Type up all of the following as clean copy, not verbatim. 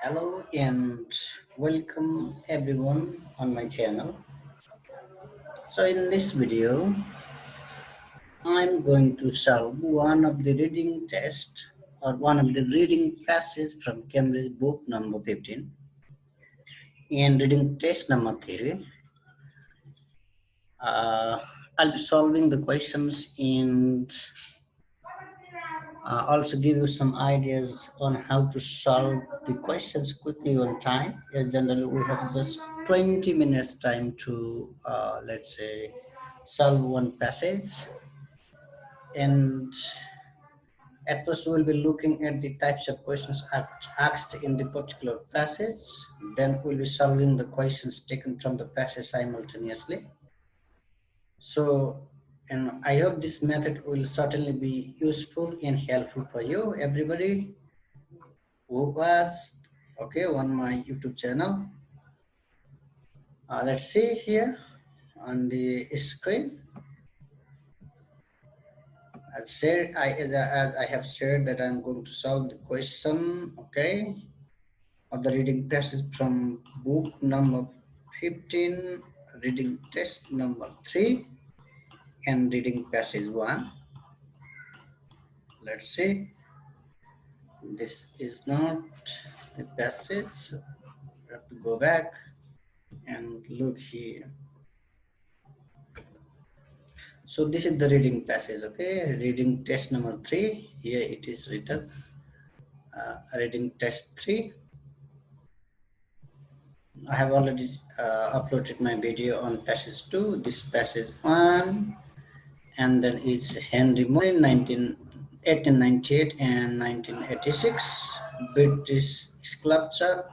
Hello and welcome everyone on my channel. So in this video, I'm going to solve one of the reading test or one of the reading passages from Cambridge book number 15 and reading test number 3. I'll be solving the questions and also give you some ideas on how to solve the questions quickly on time. Generally, we have just 20 minutes time to, let's say, solve one passage. And at first, we'll be looking at the types of questions asked in the particular passage. Then we'll be solving the questions taken from the passage simultaneously. So, and I hope this method will certainly be useful and helpful for you, everybody who was on my YouTube channel. Let's see here on the screen. As I have shared that I'm going to solve the question, of the reading passage from book number 15, reading test number 3, and reading passage 1. Let's see. This is not the passage. We have to go back and look here. So this is the reading passage, reading test number 3. Here it is written, reading test 3. I have already uploaded my video on passage 2. This passage 1, and then is Henry Moore in 1898 and 1986, British sculptor.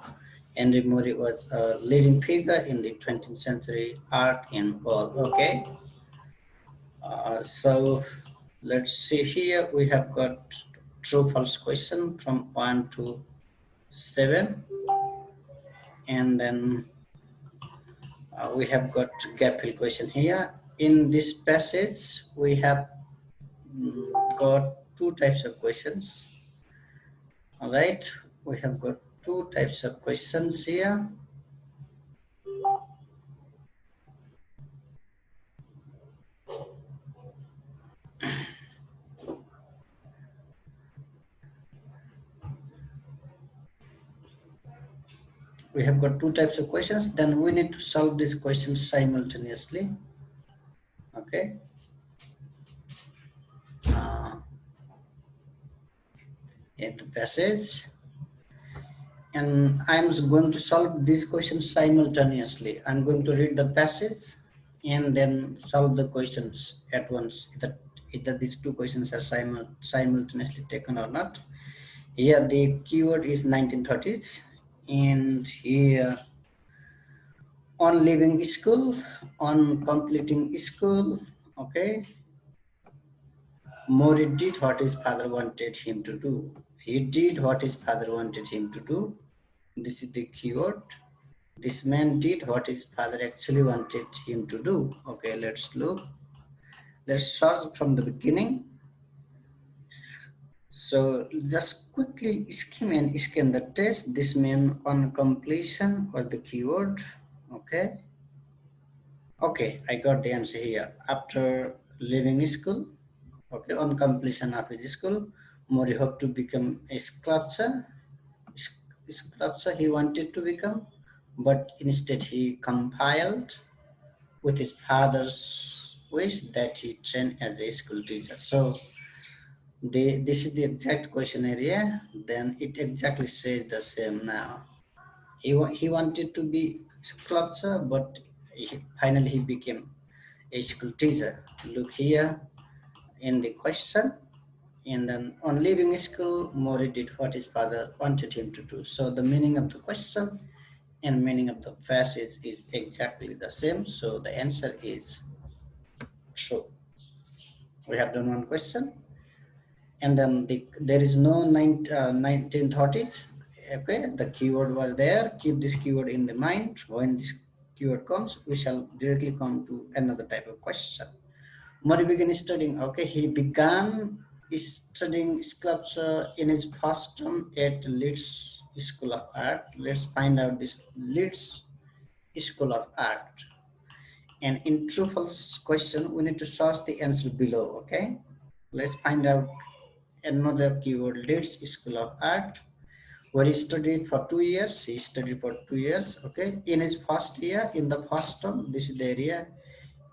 Henry Moore was a leading figure in the 20th century art and all. So let's see here. We have got true false question from 1 to 7, and then we have got gap fill question here. In this passage we have got two types of questions. All right, we have got two types of questions here. We have got two types of questions, then we need to solve these questions simultaneously. Okay. In the passage, and I'm going to solve these questions simultaneously. I'm going to read the passage and then solve the questions at once. Either these two questions are simultaneously taken or not. Here the keyword is 1930s, and here on leaving school, on completing school. Mori did what his father wanted him to do. He did what his father wanted him to do. This is the keyword. This man did what his father actually wanted him to do. Okay, let's look. Let's start from the beginning. So just quickly scan the test. This man on completion was the keyword. Okay, I got the answer here. After leaving school, on completion of his school, Mori hoped to become a sculptor. Sculptor he wanted to become, but instead he compiled with his father's wish that he train as a school teacher. So this is the exact question area. Then it exactly says the same now. He wanted to be sculptor, but finally he became a school teacher. Look here in the question. And then on leaving school, Mori did what his father wanted him to do. So the meaning of the question and meaning of the passage is exactly the same. So the answer is true. We have done one question. And then there is no 1930s. Okay, the keyword was there. Keep this keyword in the mind. When this keyword comes, we shall directly come to another type of question. Mori began studying. He began studying sculpture in his first term at Leeds School of Art. Let's find out this Leeds School of Art. And in true false question, we need to search the answer below. Okay, let's find out another keyword. Leeds School of Art, where he studied for 2 years. He studied for 2 years. Okay, in his first year, in the first term, this is the area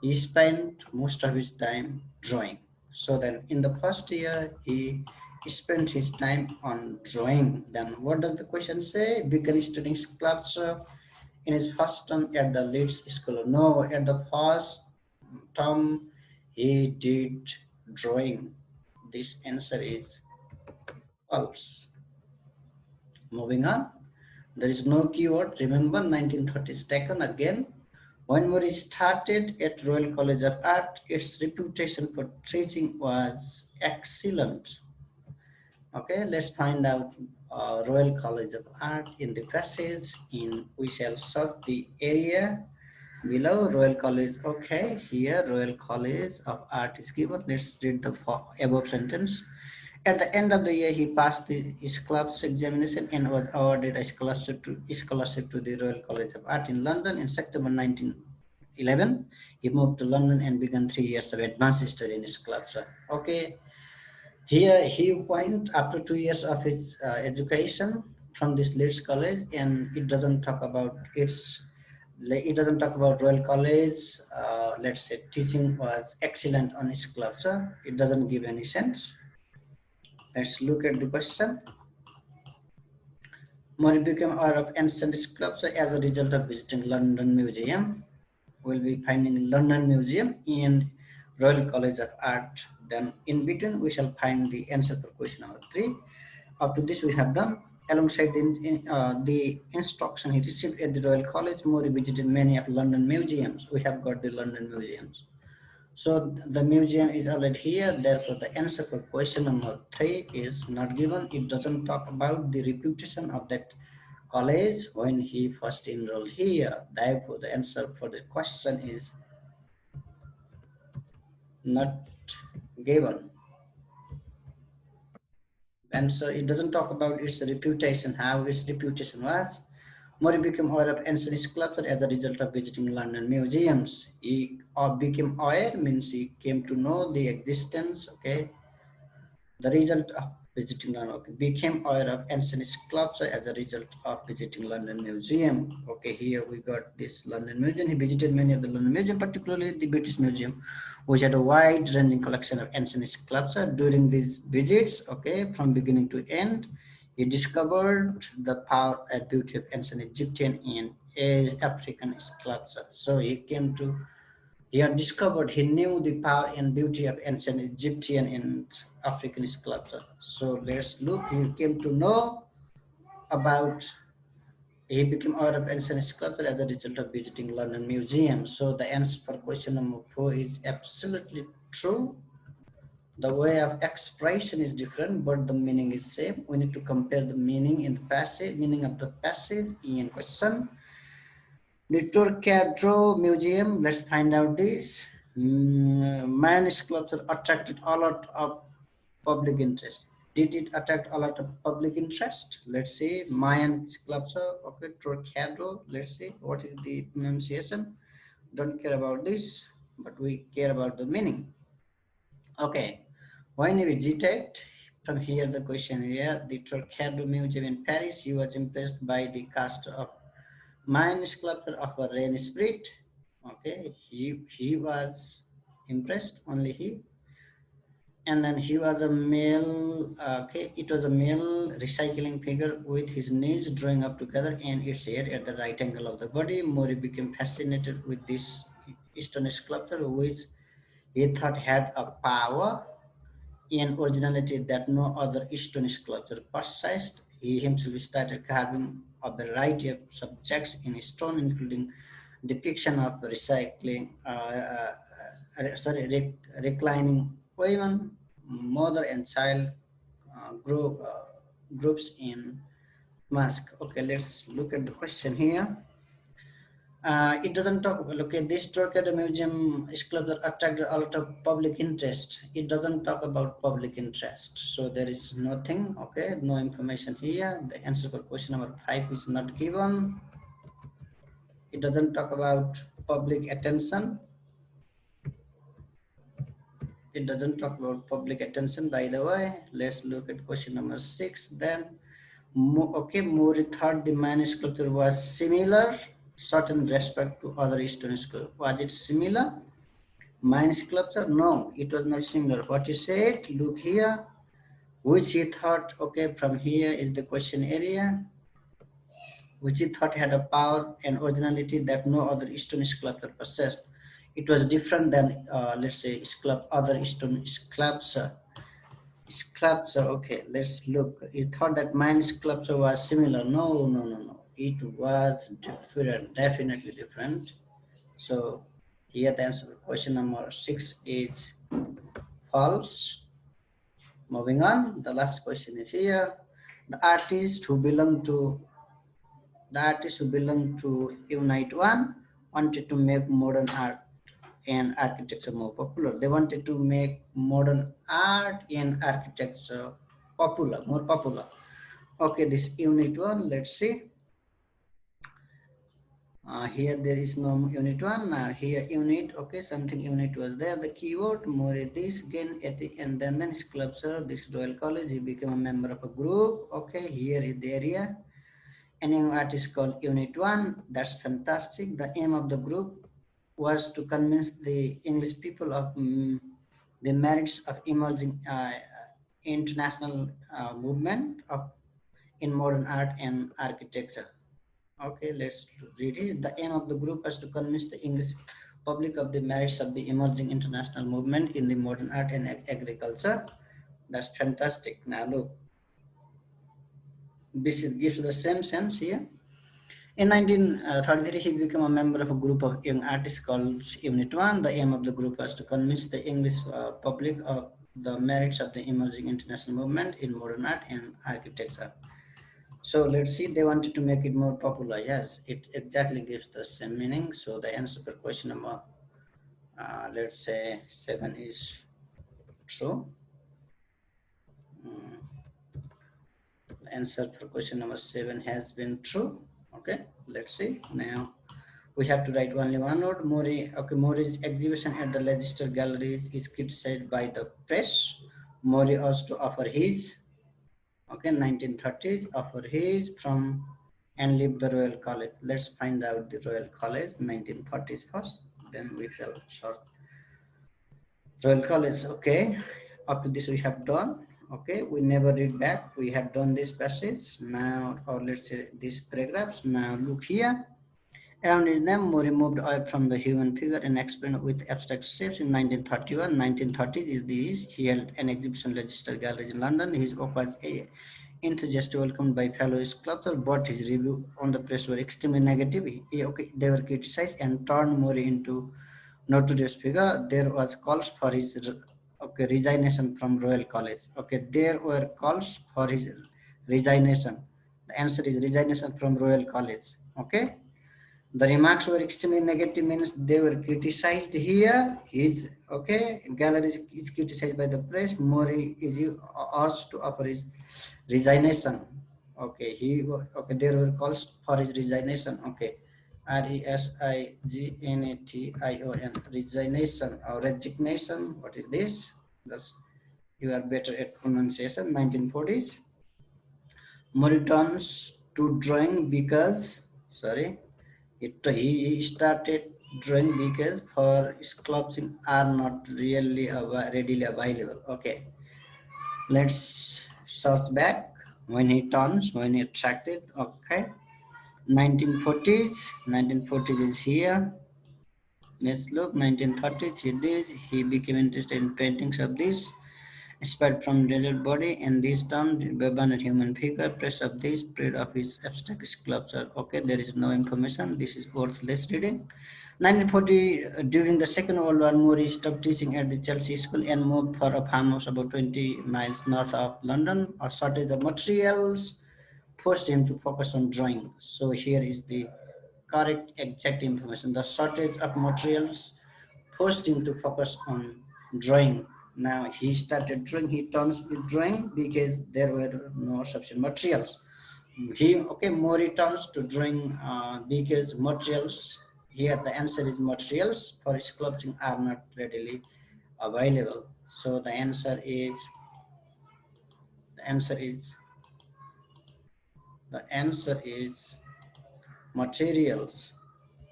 he spent most of his time drawing. So then in the first year, he spent his time on drawing. Then what does the question say? Began studying sculpture in his first term at the Leeds School. No, at the first term, he did drawing. This answer is false. Moving on. There is no keyword. Remember, 1930s taken again. When Murray started at Royal College of Art, its reputation for teaching was excellent. Okay, let's find out Royal College of Art in the passage. We shall search the area below. Royal College. Okay, here Royal College of Art is given. Let's read the above sentence. At the end of the year, he passed the sculpture examination and was awarded a scholarship to the Royal College of Art in London in September 1911. He moved to London and began 3 years of advanced study in sculpture. Okay, here he went after 2 years of his education from this Leeds College, and it doesn't talk about Royal College. Let's say teaching was excellent on sculpture. It doesn't give any sense. Let's look at the question. Murray became aware of ancient sculpture as a result of visiting London Museum. We'll be finding London Museum and Royal College of Art. Then in between, we shall find the answer for question number 3. Up to this, we have done. Alongside the instruction he received at the Royal College, Murray visited many of London museums. We have got the London museums. So the museum is already here. Therefore, the answer for question number 3 is not given. It doesn't talk about the reputation of that college when he first enrolled here. Therefore, the answer for the question is not given. Answer, it doesn't talk about its reputation, how its reputation was. Murray became aware of ancient sculpture as a result of visiting London museums. He became aware means he came to know the existence, okay, the result of visiting London. Okay, became aware of ancient sculpture as a result of visiting London Museum. Okay, here we got this London Museum. He visited many of the London Museum, particularly the British Museum, which had a wide-ranging collection of ancient sculpture. During these visits, okay, from beginning to end, he discovered the power and beauty of ancient Egyptian and African sculpture. So he had discovered, he knew the power and beauty of ancient Egyptian and African sculpture. So let's look, he came to know about, he became aware of ancient sculpture as a result of visiting London Museum. So the answer for question number 4 is absolutely true. The way of expression is different, but the meaning is same. We need to compare the meaning in the passage, meaning of the passage in question. The Trocadero Museum, let's find out this. Mayan sculpture attracted a lot of public interest. Did it attract a lot of public interest? Let's see, Mayan sculpture, okay, Trocadero, let's see, what is the pronunciation? Don't care about this, but we care about the meaning. Okay, when he visited, from here the question here, the Trocadero Museum in Paris, he was impressed by the cast of Mayan sculpture of a rain spirit. Okay, he was impressed, only he. And then he was a male, okay, it was a male recycling figure with his knees drawing up together and its head at the right angle of the body. Murray became fascinated with this Eastern sculpture, which he thought had a power and originality that no other Eastern sculpture possessed. He himself started carving a variety of subjects in stone, including depiction of reclining women, mother and child groups in mask. Okay, let's look at the question here. It doesn't talk about, okay, this Torquay Museum sculpture attracted a lot of public interest. It doesn't talk about public interest. So there is nothing, okay, no information here. The answer for question number 5 is not given. It doesn't talk about public attention. It doesn't talk about public attention, by the way. Let's look at question number 6 then. Okay, Mori thought the man sculpture was similar, certain respect to other stone sculpture. Was it similar? Mine sculpture? No, it was not similar. What he said, look here, which he thought, okay, from here is the question area, which he thought had a power and originality that no other stone sculpture possessed. It was different than, let's say, other stone sculpture. Okay, let's look. He thought that mine sculpture was similar. No, no, no, no. It was different, definitely different. So here the answer for question number 6 is false. Moving on, the last question is here. The artist who belonged to Unite One wanted to make modern art and architecture more popular. They wanted to make modern art and architecture more popular. Okay, this unit 1, let's see. Here there is no unit 1. Here unit, okay, something unit was there. The keyword, more this, gain, and then sculpture, this Royal College, he became a member of a group. Okay, here is the area. A new artist called Unit 1. That's fantastic. The aim of the group was to convince the English people of the merits of emerging international movement in modern art and architecture. Okay, let's read it. The aim of the group was to convince the English public of the merits of the emerging international movement in the modern art and agriculture. That's fantastic. Now look, this gives the same sense here. In 1933, he became a member of a group of young artists called Unit 1. The aim of the group was to convince the English public of the merits of the emerging international movement in modern art and architecture. So let's see, they wanted to make it more popular. Yes, it exactly gives the same meaning. So the answer for question number, let's say 7 is true. The answer for question number 7 has been true. Okay, let's see. Now we have to write only one word. Mori's exhibition at the Leicester Galleries is criticized by the press. Mori was to offer his, okay, 1930s, offer his from and leave the Royal College. Let's find out the Royal College, 1930s first, then we shall sort. Royal College, okay. Up to this we have done. Okay, we never read back. We have done this passage now, or let's say these paragraphs. Now look here. Around his name, Mori moved away from the human figure and experimented with abstract shapes in 1931. 1930s is this. He held an exhibition at Leicester Galleries in London. His work was enthusiastically welcomed by fellow sculptors, but his review on the press were extremely negative. They were criticized and turned Mori into notorious figure. There was calls for his resignation from Royal College. Okay, there were calls for his resignation. The answer is resignation from Royal College. Okay. The remarks were extremely negative, means they were criticized here. His gallery is criticized by the press. Mori is asked to offer his resignation. There were calls for his resignation. Okay, resignation, resignation or resignation. What is this? That's, you are better at pronunciation. 1940s. Mori turns to drawing because he started drawing because for sculpting are not really readily available. Okay, let's search back. When he attracted. Okay, 1940s is here. Let's look. 1930s, he became interested in paintings of this spread from desert body, and this term Beban human figure, press of this spread of his abstract sculpture. Okay, there is no information. This is worthless reading. 1940, during the Second World War, Mori stopped teaching at the Chelsea School and moved for a farmhouse about 20 miles north of London. A shortage of materials forced him to focus on drawing. So here is the correct, exact information. The shortage of materials forced him to focus on drawing. Now he started drawing, he turns to drawing because there were no sufficient materials. More returns to drawing because materials, here the answer is materials for sculpting are not readily available. So the answer is the answer is materials.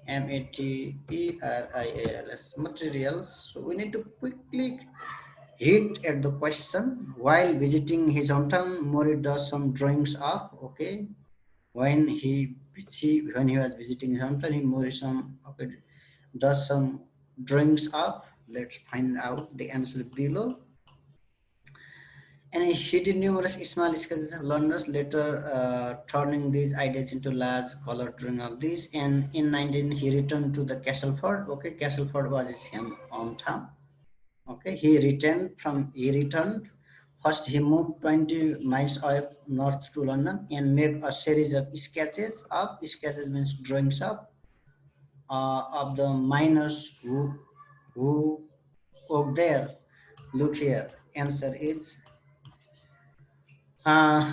materials, materials. So we need to quickly hit at the question. While visiting his hometown, Mori does some drawings of, okay, when he was visiting his hometown, Mori does some drawings of. Let's find out the answer below. And he did numerous small sketches of Londoners, later turning these ideas into large color drawing of these. And in 19, he returned to the Castleford. Okay, Castleford was his hometown. Okay, he returned. First, he moved 20 miles away north to London and made a series of sketches. Sketches means drawings of the miners who work there. Look here. Answer is uh,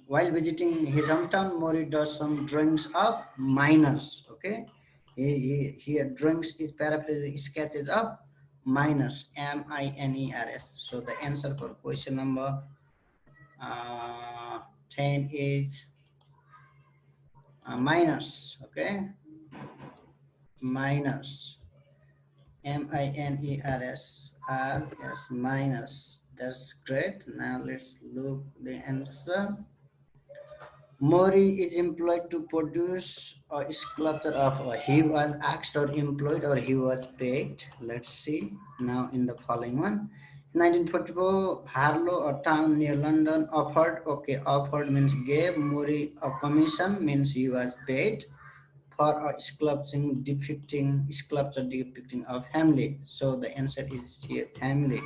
while visiting his hometown, Mori does some drawings of miners. Okay, here drawings is paraphrased sketches of miners, miners. So the answer for question number 10 is miners. Okay, miners, miners. That's great. Now let's look the answer. Mori is employed to produce a sculpture of he was asked or employed or he was paid. Let's see now in the following one. 1944, Harlow, a town near London, offered means gave Mori a commission means he was paid for a sculpture depicting a family. So the answer is here family.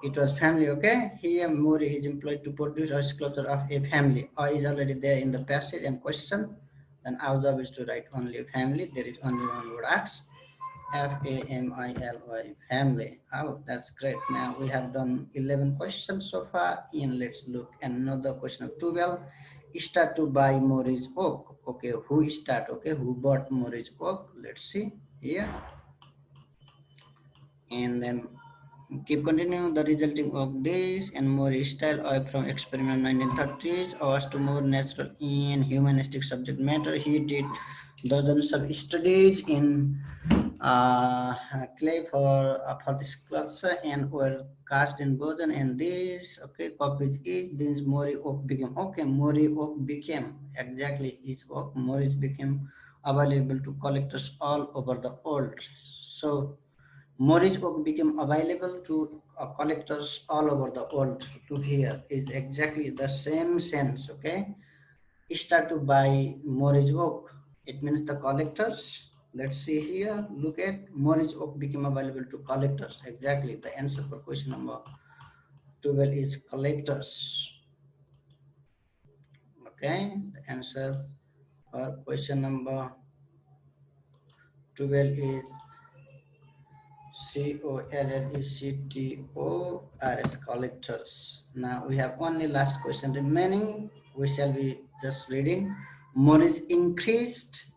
It was family. Okay, here Mori is employed to produce a sculpture of a family. I is already there in the passage and question. Then our job is to write only family. There is only one word X. Family, family. Oh, that's great. Now we have done 11 questions so far. And let's look at another question of 12. Start to buy Mori's oak. Okay, who start? Okay, who bought Mori's oak? Let's see here. And then keep continuing the resulting of this and more style away from experiment 1930s was to more natural and humanistic subject matter. He did dozens of studies in clay for this sculpture and were cast in boson and this copies is this Mori oak became Mori oak became exactly his oak. Mori became available to collectors all over the world. So Morris book became available to collectors all over the world. To hear is exactly the same sense. Okay, start to buy Morris book. It means the collectors. Let's see here. Look at Morris book became available to collectors. Exactly the answer for question number 12 is collectors. Okay, the answer for question number 12 is collectors, collectors. Now we have only last question remaining. We shall be just reading. Morris increased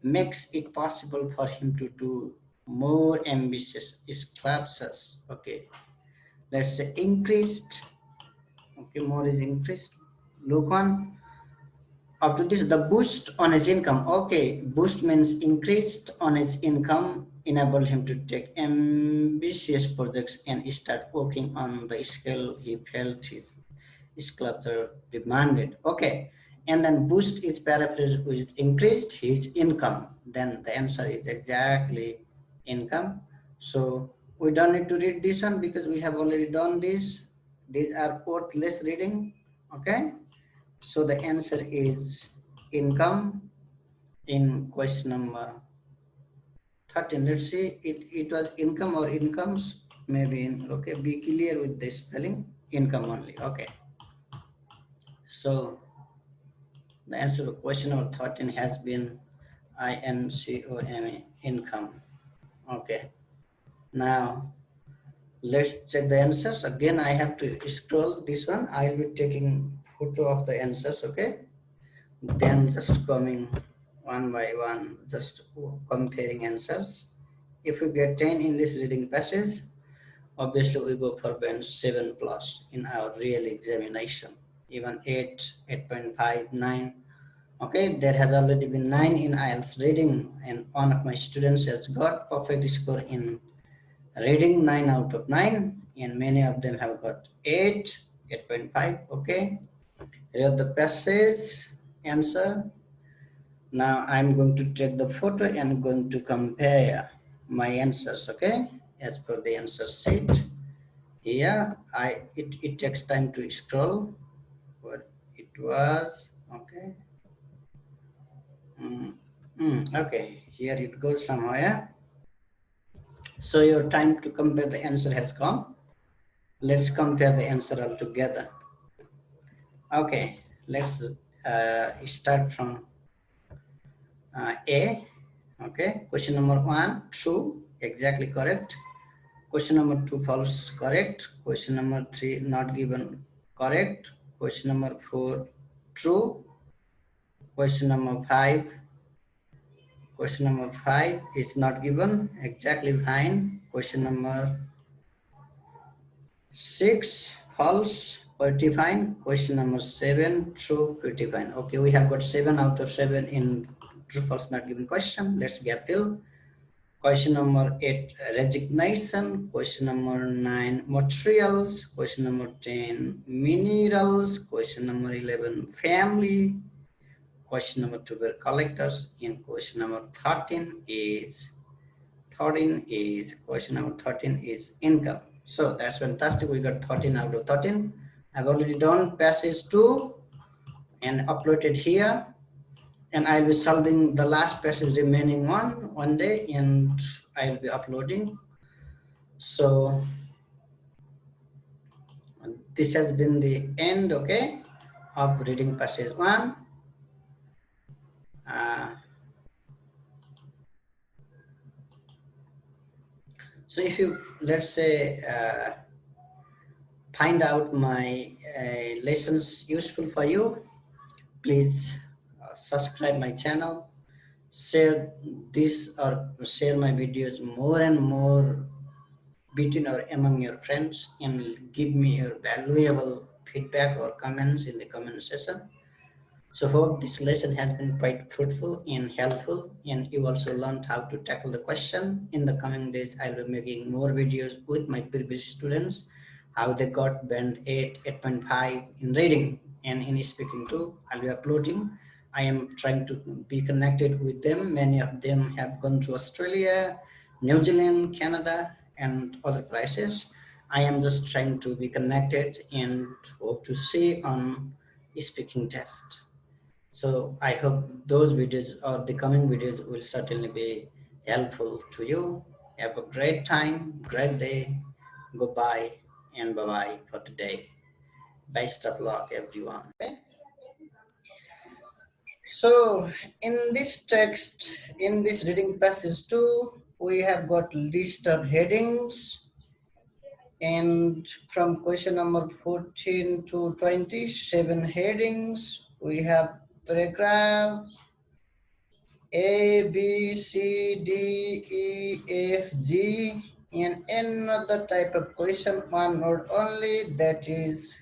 makes it possible for him to do more ambitious sculptures. Okay, let's say increased. Okay, Morris increased. Look on. Up to this, the boost on his income. Okay, boost means increased on his income, enabled him to take ambitious projects and start working on the scale he felt his sculpture demanded. Okay, and then boost is paraphrased with increased his income. Then the answer is exactly income. So we don't need to read this one because we have already done this. These are worthless reading. Okay. So the answer is income in question number 13. Let's see, it was income or incomes. Maybe okay, be clear with the spelling. Income only. Okay. So The answer to question number 13 has been INCOME, income. Okay. Now let's check the answers. Again, I have to scroll this one. I'll be taking photo of the answers, okay? Then just coming one by one, just comparing answers. If we get 10 in this reading passage, obviously we go for band 7 plus in our real examination. Even 8, 8.5, 9. Okay, there has already been 9 in IELTS reading, and one of my students has got perfect score in reading, 9 out of 9, and many of them have got 8, 8.5. Okay, read the passage, answer. Now I'm going to take the photo and going to compare my answers, okay, as per the answer sheet. Here, it takes time to scroll what it was, okay. Okay, here it goes somewhere. So your time to compare the answer has come. Let's compare the answer all together. Okay, let's start from A. Okay, question number 1, true, exactly correct. Question number 2, false, correct. Question number 3, not given, correct. Question number 4, true. Question number 5, is not given, exactly fine. Question number 6, false, pretty fine. Question number 7, true, pretty fine. Okay, we have got 7 out of 7 in true, false, not given question. Let's gap fill. Question number 8, resignation. Question number 9, materials. Question number 10, minerals. Question number 11, family. Question number 12, collectors. And question number 13 is question number 13 is income. So that's fantastic. We got 13 out of 13. I've already done passage 2 and uploaded here. And I'll be solving the last passage remaining one day, and I'll be uploading. So this has been the end, okay, of reading passage 1. So if you, let's say, find out my lessons useful for you, please subscribe my channel, share this or share my videos more and more between or among your friends, and give me your valuable feedback or comments in the comment section. So hope this lesson has been quite fruitful and helpful, and you also learned how to tackle the question. In the coming days, I'll be making more videos with my previous students, how they got band 8, 8.5 in reading and in speaking too. I'll be uploading. I am trying to be connected with them. Many of them have gone to Australia, New Zealand, Canada, and other places. I am just trying to be connected and hope to see on speaking test. So I hope those videos or the coming videos will certainly be helpful to you. Have a great time, great day. Goodbye and bye-bye for today. Best of luck, everyone. Okay? So in this text, in this reading passage too, we have got list of headings, and from question number 14 to 27 headings, we have paragraph A, B, C, D, E, F, G, and another type of question, one word only, that is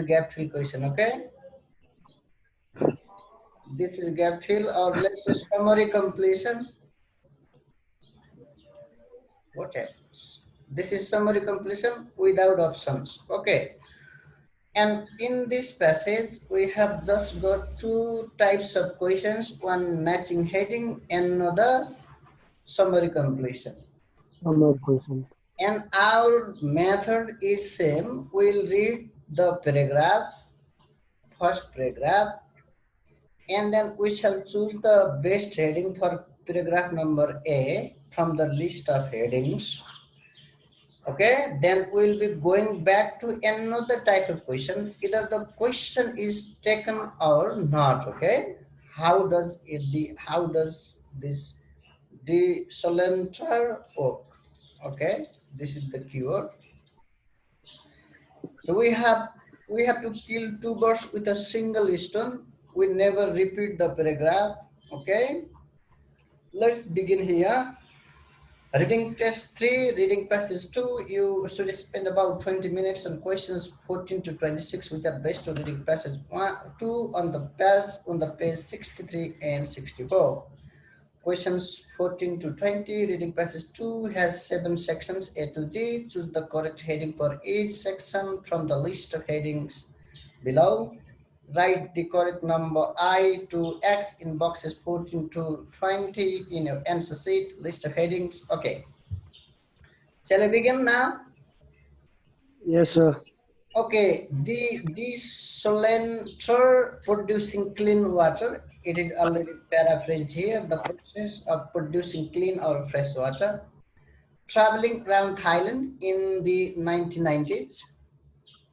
gap fill question, okay? This is gap fill, or let's say summary completion. What happens? This is summary completion without options, okay? And in this passage, we have just got two types of questions, one matching heading and another summary completion. And our method is same. We'll read the paragraph, first paragraph, and then we shall choose the best heading for paragraph number A from the list of headings. Okay, then we'll be going back to another type of question. Either the question is taken or not. Okay, how does this desalinator work? Okay, this is the keyword. So we have to kill two birds with a single stone. We never repeat the paragraph. Okay, let's begin here. Reading test 3, reading passage 2, you should spend about 20 minutes on questions 14 to 26, which are based on reading passage 2 on the page 63 and 64. Questions 14 to 20, reading passage 2 has 7 sections A to G. Choose the correct heading for each section from the list of headings below. Write the correct number I to X in boxes 14 to 20 in your answer sheet, list of headings. Okay. Shall I begin now? Yes, sir. Okay, the desalinator producing clean water. It is already paraphrased here. The process of producing clean or fresh water. Traveling around Thailand in the 1990s,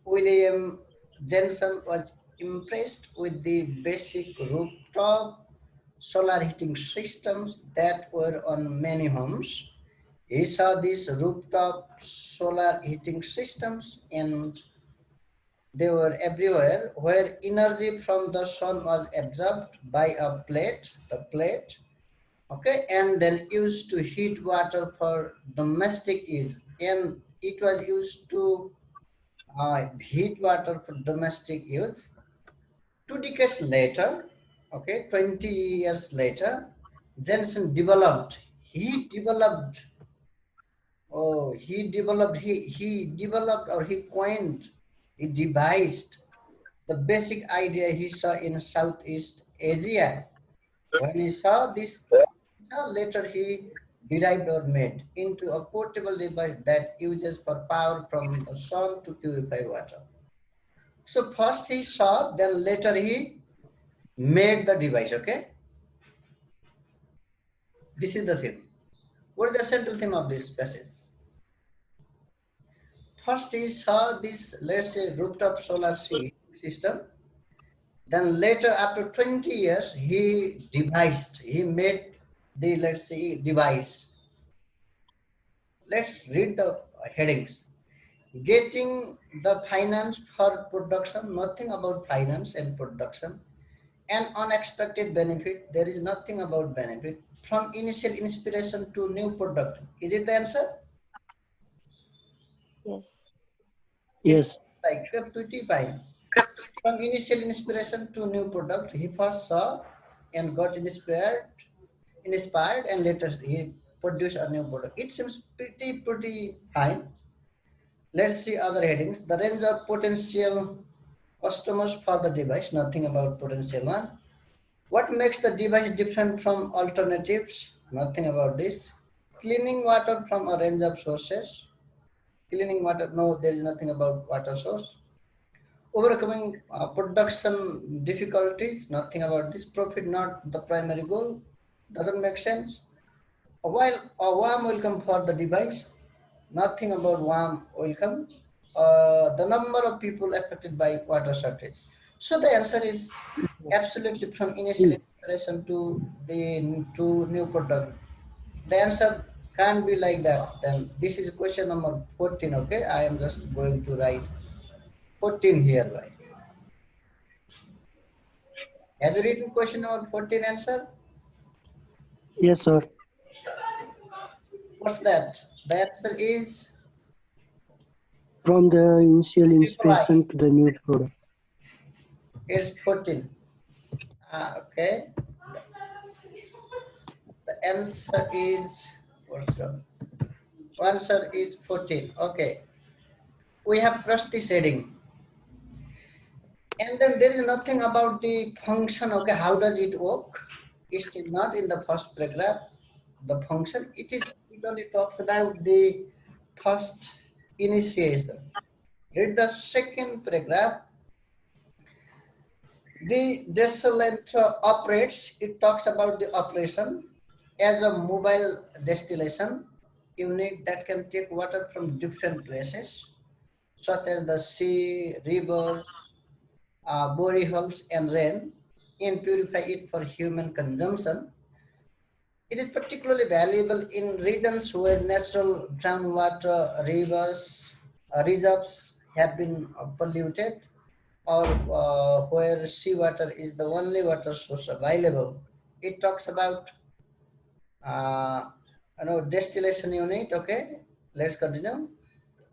William Jensen was impressed with the basic rooftop solar heating systems that were on many homes. He saw these rooftop solar heating systems and they were everywhere where energy from the sun was absorbed by a plate, okay, and then used to heat water for domestic use. And it was used to heat water for domestic use. 2 decades later, okay, 20 years later, Jensen developed, he developed, oh, he developed or he coined, he devised the basic idea he saw in Southeast Asia. When he saw this, later he derived or made into a portable device that uses for power from the sun to purify water. So first he saw, then later he made the device, okay? This is the theme. What is the central theme of this passage? First he saw this, let's say, rooftop solar system. Then later, after 20 years, he made the, let's say, device. Let's read the headings. Getting the finance for production, nothing about finance and production. An unexpected benefit, there is nothing about benefit. From initial inspiration to new product. Is it the answer? Yes. It's Yes. like a pretty fine. From initial inspiration to new product, he first saw and got inspired, and later he produced a new product. It seems pretty fine. Let's see other headings. The range of potential customers for the device, nothing about potential one. What makes the device different from alternatives? Nothing about this. Cleaning water from a range of sources. Cleaning water, no, there is nothing about water source. Overcoming production difficulties, nothing about this. Profit not the primary goal, doesn't make sense. While a warm welcome for the device, nothing about warm welcome. The number of people affected by water shortage. So the answer is absolutely from initial inspiration to new product. The answer can't be like that. Then this is question number 14. Okay, I am just going to write 14 here. Right? Have you written question number 14 answer? Yes, sir. What's that? The answer is From the initial reply. inspiration to the new product. It's 14. Okay. The answer is what's the answer is 14. Okay. We have crossed this heading. And then there is nothing about the function. Okay, how does it work? It is not in the first paragraph. The function, it only talks about the first initiation. Read the second paragraph. The desalinator operates, it talks about the operation as a mobile distillation. unit that can take water from different places, such as the sea, rivers, boreholes, and rain, and purify it for human consumption. It is particularly valuable in regions where natural groundwater reserves have been polluted, or where seawater is the only water source available. It talks about uh, distillation unit. Okay, let's continue.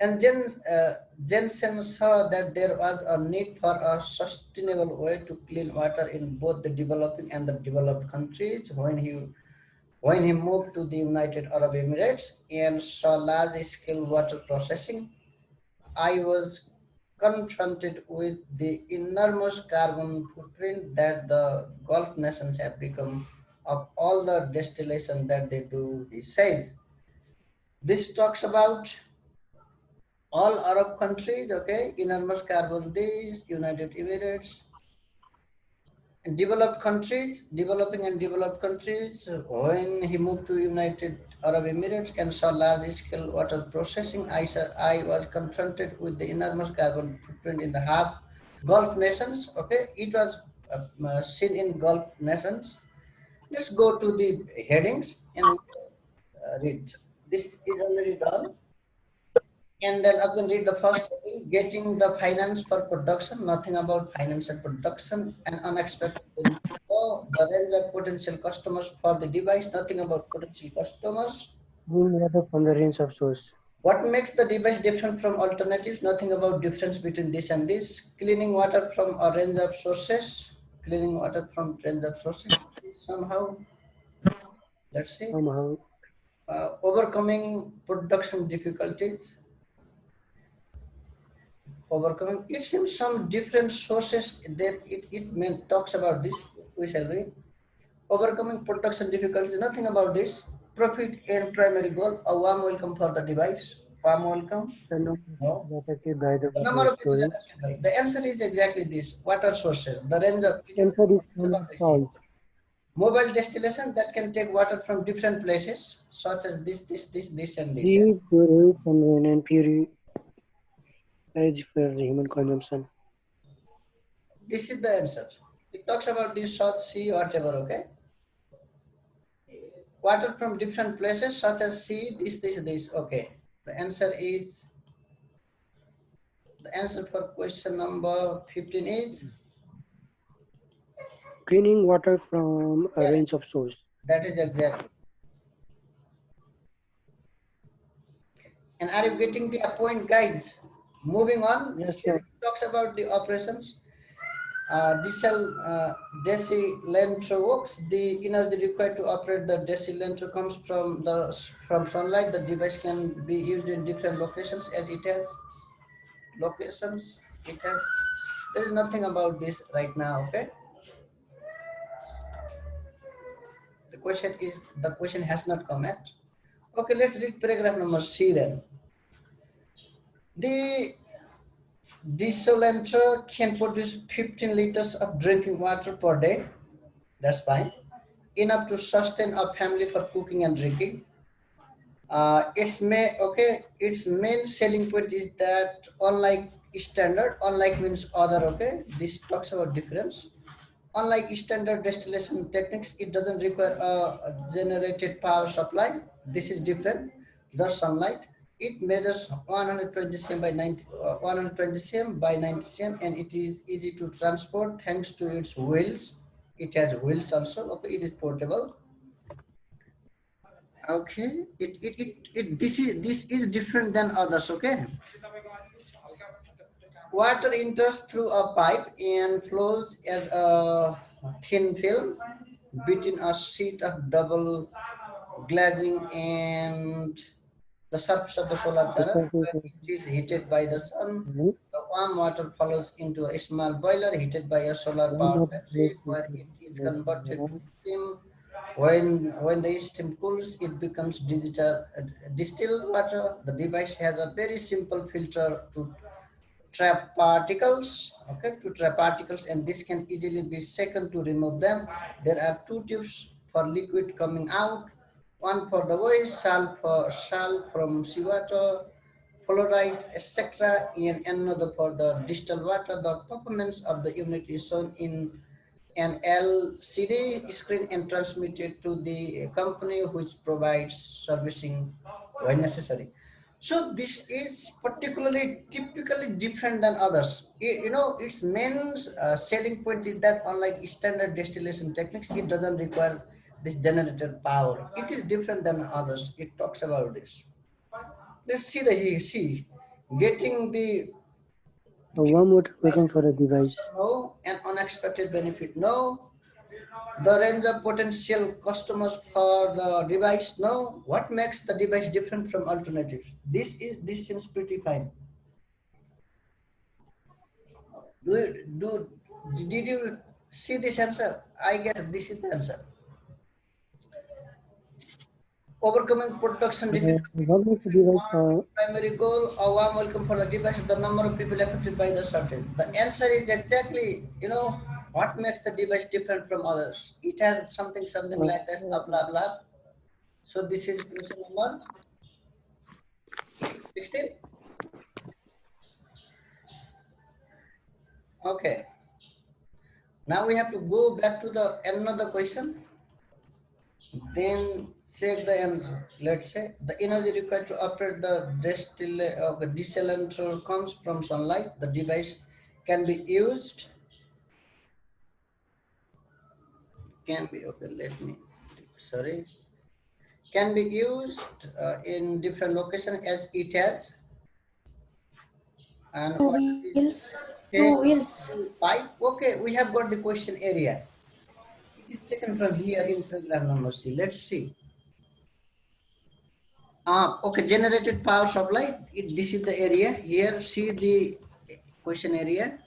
And Jensen saw that there was a need for a sustainable way to clean water in both the developing and the developed countries. When he moved to the United Arab Emirates and saw large-scale water processing, I was confronted with the enormous carbon footprint that the Gulf nations have become of all the distillation that they do, he says. This talks about all Arab countries, okay, enormous carbon, these, United Emirates, in developed countries, developing and developed countries, when he moved to United Arab Emirates and saw large-scale water processing, I was confronted with the enormous carbon footprint in the half Gulf nations. Okay, it was seen in Gulf nations. Let's go to the headings and read. This is already done. And then I can read the first heading, getting the finance for production, nothing about financial production, and unexpected inflow, the range of potential customers for the device, nothing about potential customers. Clean water from the range of source. What makes the device different from alternatives, nothing about difference between this and this. Cleaning water from a range of sources, cleaning water from range of sources, somehow, let's see, Somehow. overcoming production difficulties, overcoming. It seems some different sources that it talks about this. We shall read. Overcoming production difficulties, nothing about this. Profit and primary goal. A warm welcome for the device. Warm welcome. The number No. of affected by the The water number of people storage. affected by. The answer is exactly this. Water sources. The range of Answer is about the sea. false. Mobile distillation that can take water from different places, such as this, and this. Deep storage from rain and purified for human consumption. This is the answer. It talks about this short sea, whatever, okay? Water from different places, such as sea, this, okay. The answer for question number 15 is, Cleaning water from a yeah, range of source. that is exactly. And are you getting the point, guys? Moving on, Yes, here sir. it talks about the operations. Diesel decilentro works. The energy required to operate the decilentro comes from sunlight. The device can be used in different locations as it has locations. It has. There is nothing about this right now. Okay. The question has not come yet. Okay, let's read paragraph number C then. The desalinator can produce 15 liters of drinking water per day. That's fine. Enough to sustain a family for cooking and drinking. Its main selling point is that unlike means other, okay, this talks about difference. Unlike standard distillation techniques, it doesn't require a generated power supply. This is different, just sunlight. It measures 120 cm by 90, 120 cm by 90 cm, and it is easy to transport thanks to its wheels. It has wheels also. Okay, it is portable. Okay, this is different than others. Okay, water enters through a pipe and flows as a thin film between a sheet of double glazing and the surface of the solar The panel, surface where of it is heated by the sun. the The warm water follows into a small boiler heated by a solar warm powered water flows battery, where into it is the converted water. to steam. When the steam cools, it becomes distilled water. The device has a very simple filter to trap particles, okay, and this can easily be shaken to remove them. There are two tubes for liquid coming out. one for the waste, salt from seawater, fluoride, etc. And another for the distilled water. The performance of the unit is shown in an LCD screen and transmitted to the company which provides servicing when necessary. So this is particularly typically different than others. Its main selling point is that unlike standard distillation techniques, it doesn't require this generated power. It is different than others. It talks about this. Let's see getting the A warm water question for a device. no, an unexpected benefit no, the range of potential customers for the device no, what makes the device different from alternatives. This seems pretty fine. Did you see this answer? I guess this is the answer. Overcoming production difficulties. What makes a device Primary goal, a warm welcome for the device, the number of people affected by the shortage. The answer is exactly, what makes the device different from others. It has something like this, blah, blah, blah. So this is question number 16. Okay. Now we have to go back to the another question. Then check the answer. Let's say the energy required to operate the desalinator comes from sunlight. The device can be used. Sorry. Can be used in different locations as it has. And Two what wheels. is Two wheels. pipe? Okay, we have got the question area. It is taken from here in paragraph number C. Let's see. Okay, generated power supply. This is the area. Here, see the question area.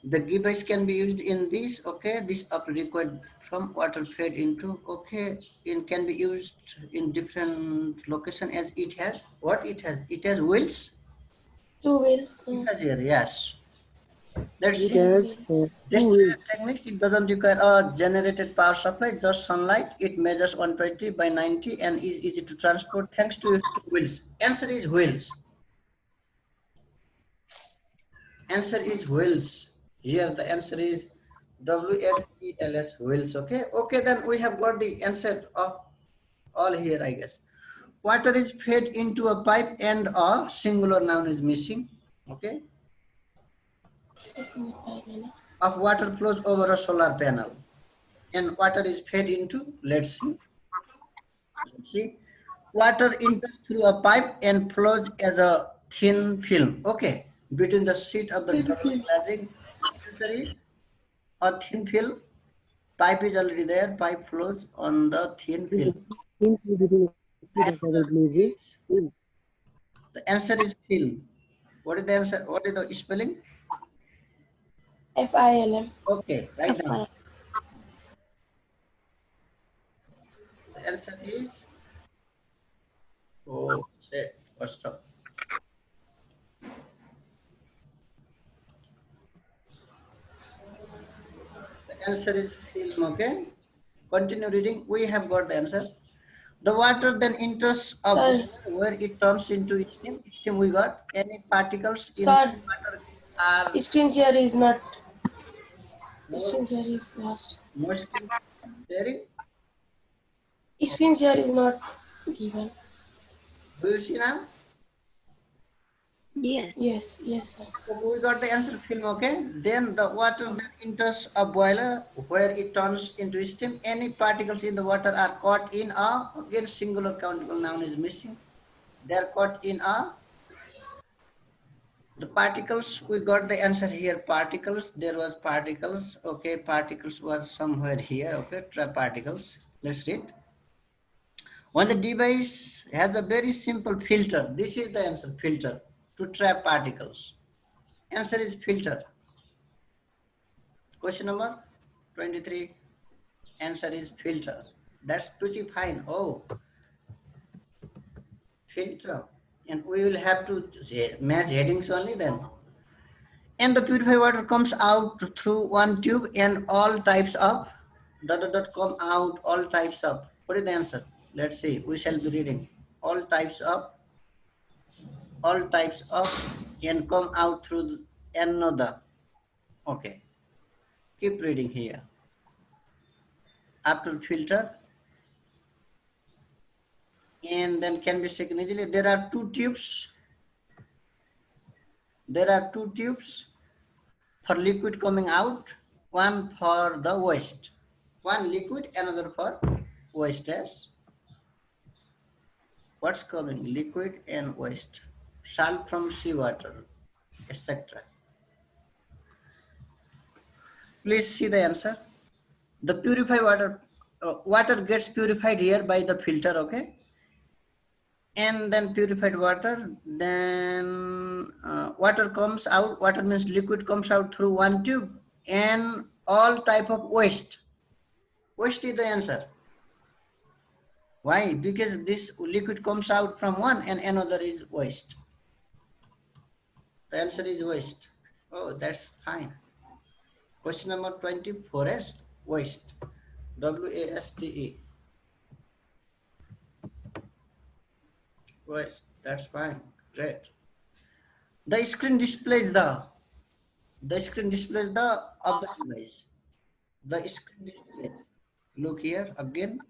The device can be used in this. Okay, this up required from water fed into. Okay, it can be used in different location as it has. What it has? It has wheels. Two wheels. It has here. Yes. Let's it see. has two wheels. Distillation techniques, it doesn't require a generated power supply, just sunlight. It measures 120 by 90 and is easy to transport thanks to its wheels. Answer is wheels. Answer is wheels. Here the answer is WHELS, wheels. Okay. Okay, then we have got the answer of all here, I guess. Water is fed into a pipe and a singular noun is missing. Okay. Of water flows over a solar panel and water is fed into, let's see, water enters through a pipe and flows as a thin film, okay, between the sheet of the double glazing. Answer is a thin film. Pipe is already there, pipe flows on the thin film. The answer is film. What is the answer? What is the spelling? FILM. Okay, right now. The answer is, oh shit, what's up? The answer is film, okay? Continue reading. We have got the answer. The water then enters a boiler where it turns into steam. Steam we got. Any particles in Sir, water are... Screen share is not... Screen share is lost. No screen sharing? Screen share is not given. Do you see now? Yes. Yes, yes, sir. So we got the answer film, okay? Then the water then enters a boiler where it turns into steam. Any particles in the water are caught in a, again singular countable noun is missing. They are caught in a, the particles, we got the answer here, particles, there was particles, okay, particles was somewhere here, okay, trap particles. Let's read. When the device has a very simple filter, this is the answer, filter, to trap particles. Answer is filter. Question number 23. Answer is filter. That's pretty fine. Oh, filter. And we will have to match headings only then. And the purified water comes out through one tube and all types of come out, all types of. What is the answer? Let's see. We shall be reading all types of and come out through another. Okay. Keep reading here. After filter, and then can be taken easily. There are two tubes. There are two tubes for liquid coming out, one for the waste. One liquid, another for waste. As what's coming? Liquid and waste. Salt from seawater, etc. Please see the answer. The purified water, water gets purified here by the filter, okay? And then purified water, then water comes out. Water means liquid comes out through one tube, and all type of waste. Waste is the answer. Why? Because this liquid comes out from one and another is waste. The answer is waste. Oh, that's fine. Question number 20, forest, waste. W-A-S-T-E. Waste, that's fine, great. The screen displays the of the device. The screen displays. Look here again.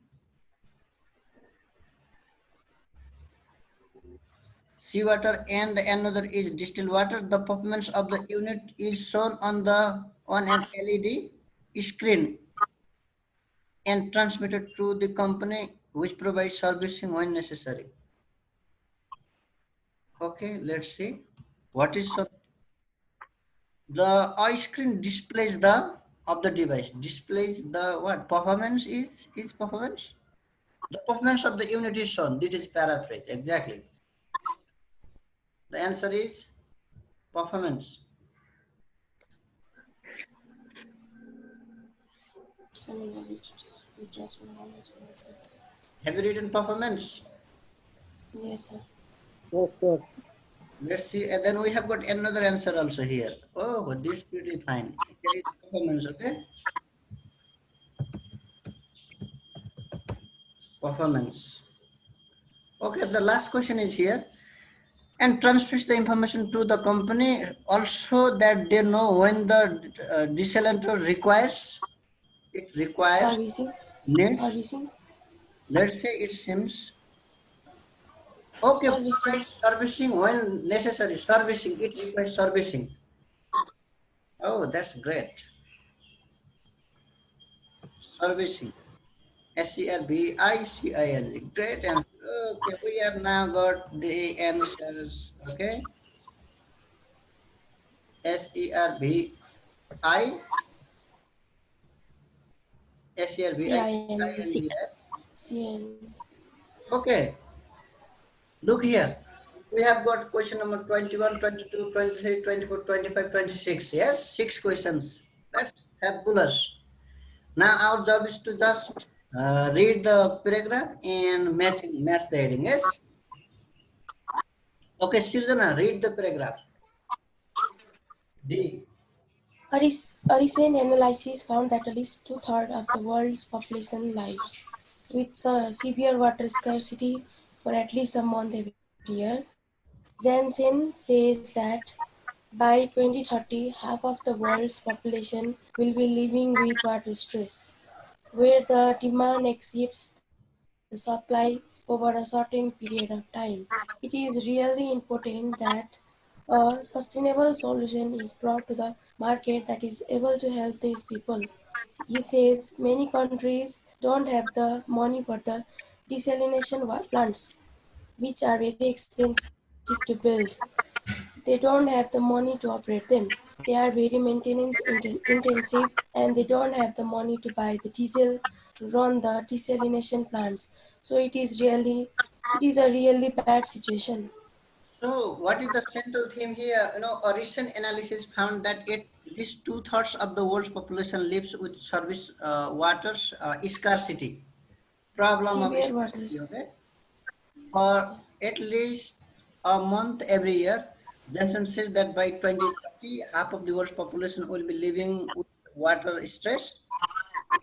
Seawater and another is distilled water. The performance of the unit is shown on an LED screen and transmitted to the company which provides servicing when necessary. Okay, let's see. What is the eye screen displays the of the device. Displays the what? Performance is performance. The performance of the unit is shown. This is paraphrase. Exactly. The answer is performance. Have you written performance? Yes, sir. Yes, sir. Let's see. And then we have got another answer also here. Oh, this is pretty fine. Here is performance. Okay. Performance. Okay. The last question is here. And transmits the information to the company also that they know when the desalinator requires. It requires. Servicing. Needs. Servicing. Let's say it seems. Okay, Servicing. servicing when necessary. Servicing, it requires servicing. Oh, that's great. Servicing. SERVICING. Great answer. Okay, we have now got the answers. Okay. SERVI. SERVICING. CN. Okay. Look here. We have got question number 21, 22, 23, 24, 25, 26. Yes, 6 questions. That's fabulous. Now our job is to just read the paragraph and match the heading. Yes. Okay, Sirjana, read the paragraph. D. A recent analysis found that at least two-thirds of the world's population lives with severe water scarcity for at least a month every year. Janssen says that by 2030, half of the world's population will be living with water stress, where the demand exceeds the supply over a certain period of time. It is really important that a sustainable solution is brought to the market that is able to help these people. He says many countries don't have the money for the desalination plants, which are very expensive to build. They don't have the money to operate them. They are very maintenance intensive, and they don't have the money to buy the diesel to run the desalination plants. So it is a really bad situation. So what is the central theme here? A recent analysis found that at least two-thirds of the world's population lives with service water's scarcity. Problem of Severe scarcity, waters. okay? For at least a month every year, Johnson says that by 2030, half of the world's population will be living with water stress.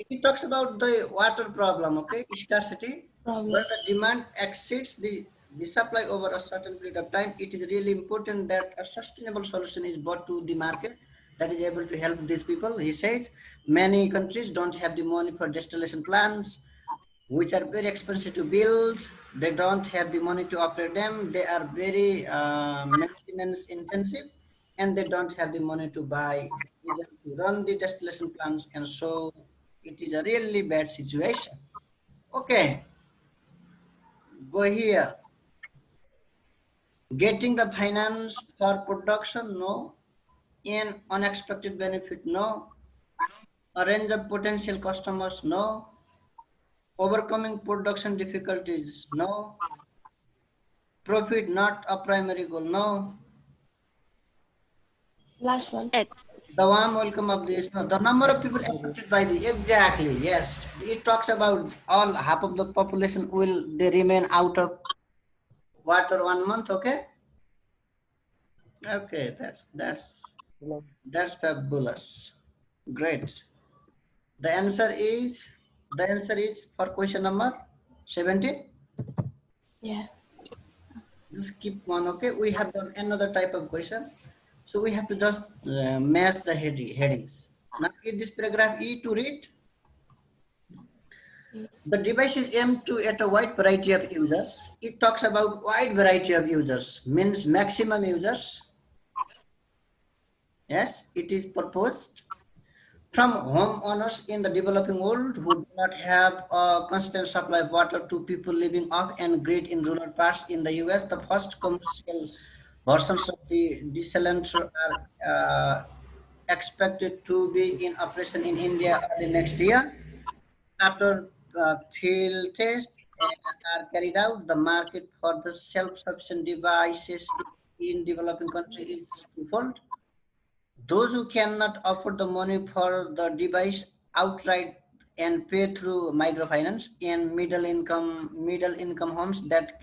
It talks about the water problem, okay, scarcity. problem. When the demand exceeds the supply over a certain period of time, it is really important that a sustainable solution is brought to the market that is able to help these people. He says many countries don't have the money for distillation plants, which are very expensive to build. They don't have the money to operate them. They are very maintenance intensive, and they don't have the money to buy even to run the distillation plants. And so it is a really bad situation. Okay, go here. Getting the finance for production, no. In unexpected benefit, no. A range of potential customers, no. Overcoming production difficulties, no. Profit not a primary goal, no. Last one. The warm welcome of this, no. The number of people affected by the, exactly, yes. It talks about all half of the population will they remain out of water 1 month, okay? Okay, that's fabulous. Great. The answer is for question number 17. Yeah. Just keep one, okay? We have done another type of question. So we have to just match the headings. Now in this paragraph E to read, the device is aimed to at a wide variety of users. It talks about wide variety of users, means maximum users. Yes, it is proposed from homeowners in the developing world who do not have a constant supply of water to people living off and grid in rural parts in the US. The first commercial versions of the desalination are expected to be in operation in India early next year. After field tests are carried out, the market for the self-sufficient devices in developing countries is twofold. Those who cannot afford the money for the device outright and pay through microfinance, and middle income homes that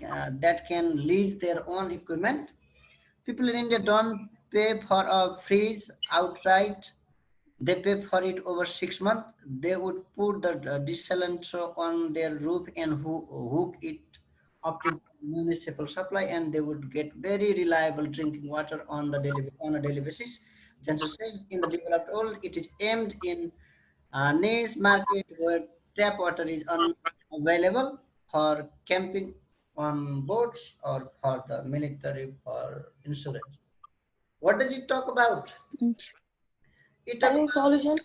can lease their own equipment. People in India don't pay for a freeze outright. They pay for it over 6 months. They would put the desalination on their roof and hook it up to municipal supply, and they would get very reliable drinking water on a daily basis. Johnson says in the developed world, it is aimed in a niche market where tap water is unavailable for camping on boats or for the military for insurance. What does it talk about? It I talks think solution.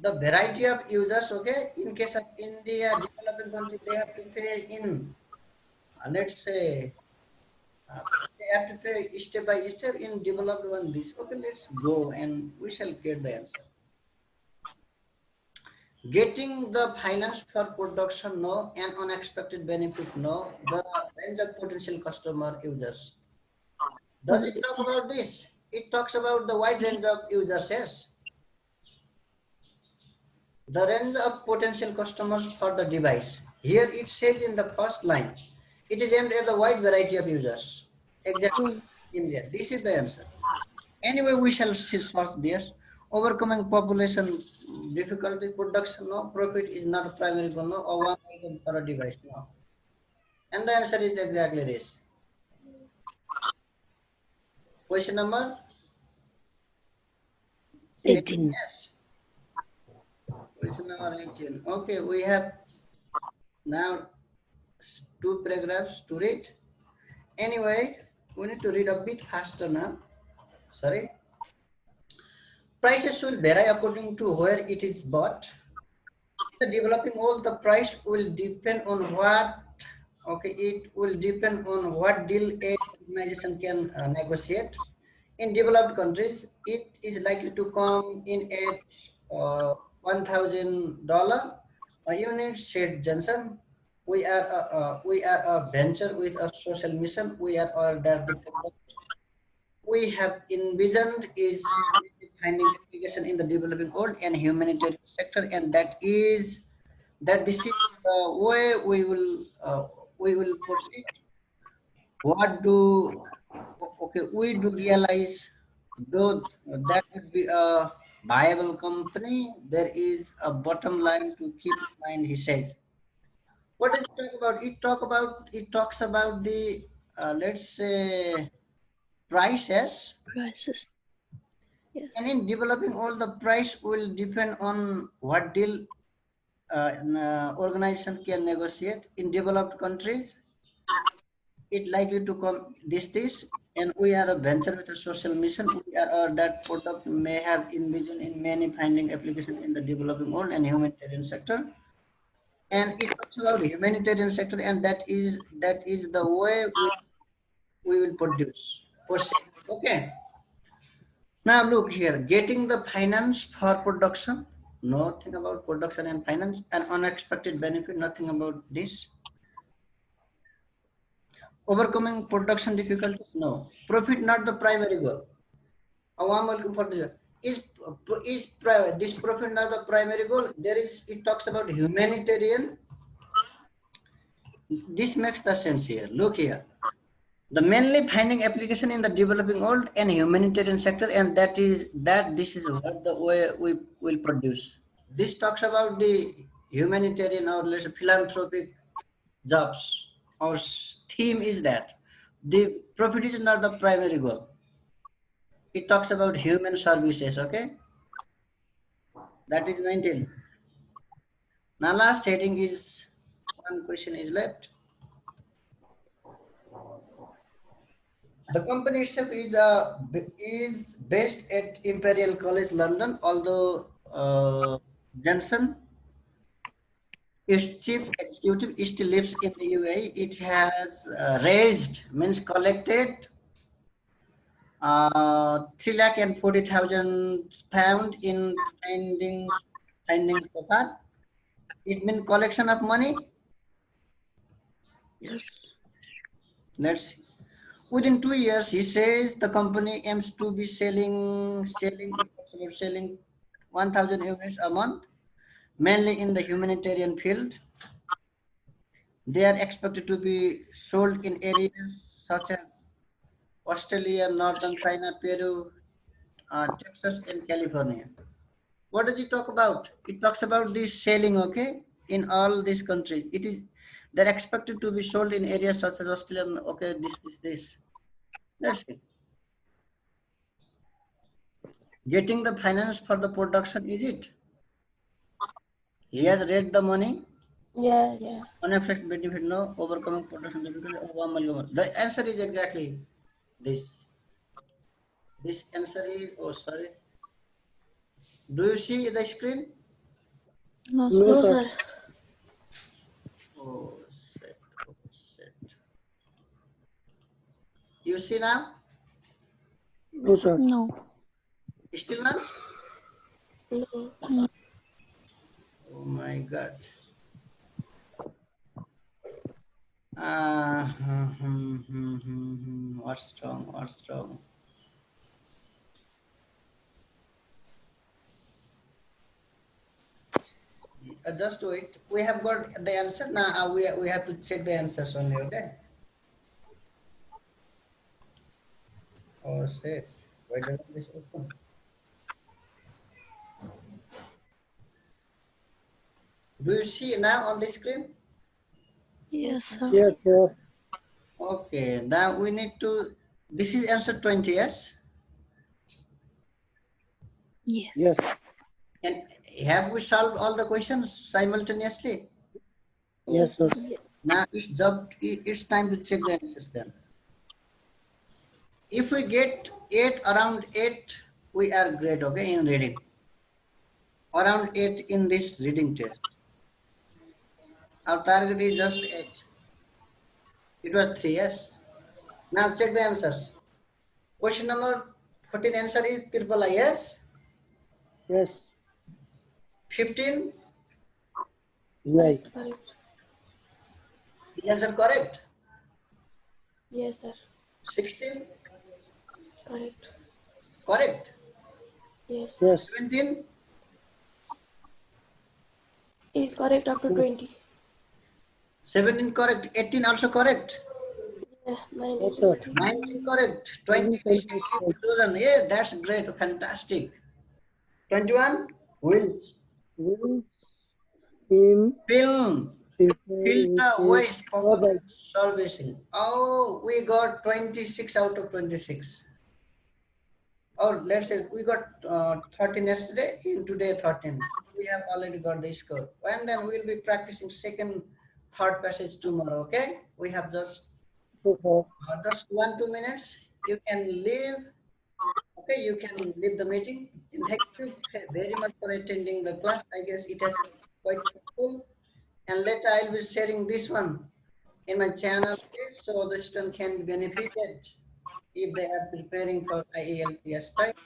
the variety of users. Okay, in case of India developing country, they have to pay in let's say they have to pay step by step. In developed one this, okay, let's go and we shall get the answer. Getting the finance for production, no. And unexpected benefit, no. The range of potential customer users, does it talk about this? It talks about the wide range of users, yes. The range of potential customers for the device. Here it says in the first line, it is aimed at the wide variety of users. Exactly. India. This is the answer. Anyway, we shall see first there. Overcoming population difficulty, production, no. Profit is not a primary goal, no. Or one item for a device, no. And the answer is exactly this. Question number 18. Yes. Question number 18. Okay, we have now 2 paragraphs to read. Anyway, we need to read a bit faster now. Sorry. Prices will vary according to where it is bought. In the developing world, the price will depend on what, okay, it will depend on what deal a organization can negotiate. In developed countries, it is likely to come in at $1,000 a unit, said Johnson. We are a venture with a social mission. We are all that the product we have envisioned is finding application in the developing world and humanitarian sector, and that this is the way we will proceed. What do okay we do realize though that would be a viable company, there is a bottom line to keep in mind, he says. What does it talk about? It talks about the let's say prices. Prices. Yes. And in developing all the price will depend on what deal an organization can negotiate. In developed countries, it likely to come this and we are a venture with a social mission. We are that product may have envisioned in many finding application in the developing world and humanitarian sector. And it talks about humanitarian sector, and that is the way we will produce. Proceed. Okay. Now look here, getting the finance for production, nothing about production and finance, and unexpected benefit, nothing about this. Overcoming production difficulties, no. Profit not the primary goal. A warm welcome for the this profit not the primary goal? It talks about humanitarian. This makes the sense here. Look here. The mainly finding application in the developing world and humanitarian sector, and this is what the way we will produce. This talks about the humanitarian or let's say philanthropic jobs. Our theme is that the profit is not the primary goal. It talks about human services. Okay, that is 19. Now last heading is one question is left. The company itself is based at Imperial College London, although Johnson, its chief executive, still lives in the UAE. It has means collected 3,40,000 pound in finding so far. It means collection of money. Yes. Let's see. Within 2 years, he says the company aims to be selling 1,000 units a month, mainly in the humanitarian field. They are expected to be sold in areas such as Australia, Northern China, Peru, Texas, and California. What does it talk about? It talks about the selling, okay, in all these countries. They're expected to be sold in areas such as Australia, okay, this. Let's see. Getting the finance for the production, is it? He has raised the money. Yeah. Unexpected benefit, no. Overcoming production difficulty. The answer is exactly this. This answer is, oh, sorry. Do you see the screen? No, sir. No, No, sir. sir. Oh, shit. Oh, shit. You see now? No, sir. No. Still not? No. Oh my God. What's wrong? What's wrong? Just wait. We have got the answer. Now we have to check the answers only, okay? Oh shit. Why doesn't this open? Do you see now on the screen? Yes, sir. Yes, sir. Okay, now we need to, this is answer 20, yes? Yes. Yes. And have we solved all the questions simultaneously? Yes, sir. Now it's time to check the answers then. If we get around 8, we are great, okay, in reading. Around 8 in this reading test. Our target is just 8. It was 3, yes? Now check the answers. Question number 14 answer is triple I, yes? Yes. 15, Right. Correct. the answer correct. Yes, sir. 16, Correct. correct. Yes. Yes. 17, It is correct up to 20. 17 correct. 18 also correct. Yeah, 19, Yes, sir. 20. 19 correct. 20, yeah, that's great. Fantastic. 21, wheels. Will him Film. Filter waste Oh, problem servicing. Oh, we got 26 out of 26. Or let's say we got 13 yesterday, in today 13. We have already got the score. And then we'll be practicing second, third passage tomorrow, okay? We have just 1-2 minutes. You can leave, okay? You can leave the meeting. And thank you very much for attending the class. I guess it has been quite helpful. And later I'll be sharing this one in my channel, okay? So the student can be benefited if they are preparing for IELTS type.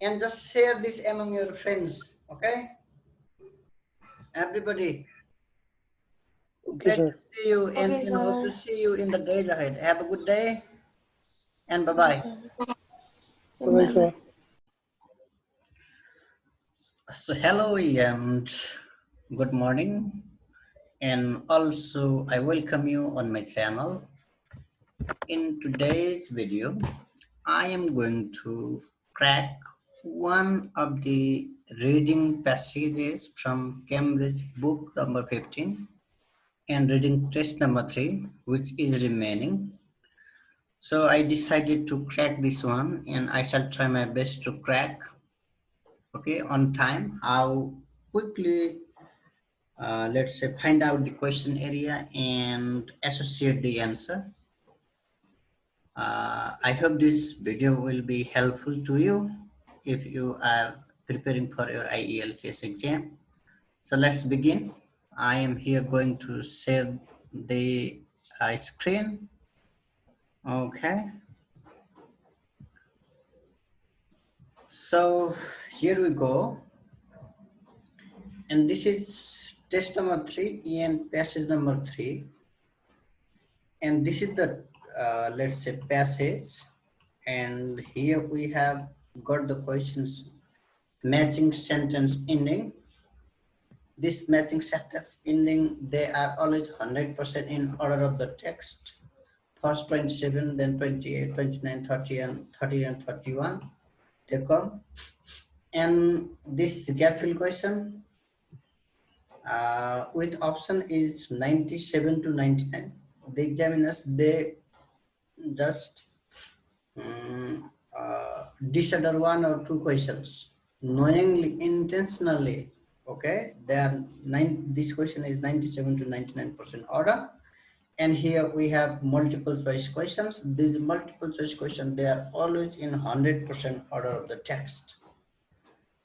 And just share this among your friends, okay? Everybody, okay, great sir. to see you and Okay, hope to sir. see you in the days ahead. Have a good day and Thank you, bye-bye. sir. Same Bye, here. sir. So hello and good morning. And also I welcome you on my channel. In today's video, I am going to crack one of the reading passages from Cambridge book number 15 and reading test number 3, which is remaining. So I decided to crack this one and I shall try my best to crack, okay, on time. How quickly, let's say, find out the question area and associate the answer. I hope this video will be helpful to you if you are preparing for your IELTS exam. So let's begin. I am here going to share the screen. Okay. So here we go. And this is test number 3 and passage number 3. And this is the, let's say, passage. And here we have got the questions matching sentence ending. This matching sentence ending, they are always 100% in order of the text. First 27, then 28, 29, 30, and 30 and 31. They come. And this gap fill question with option is 97 to 99. The examiners, they just disorder one or two questions knowingly, intentionally. Okay, this question is 97 to 99% order. And here we have multiple choice questions. These multiple choice questions, they are always in 100% order of the text.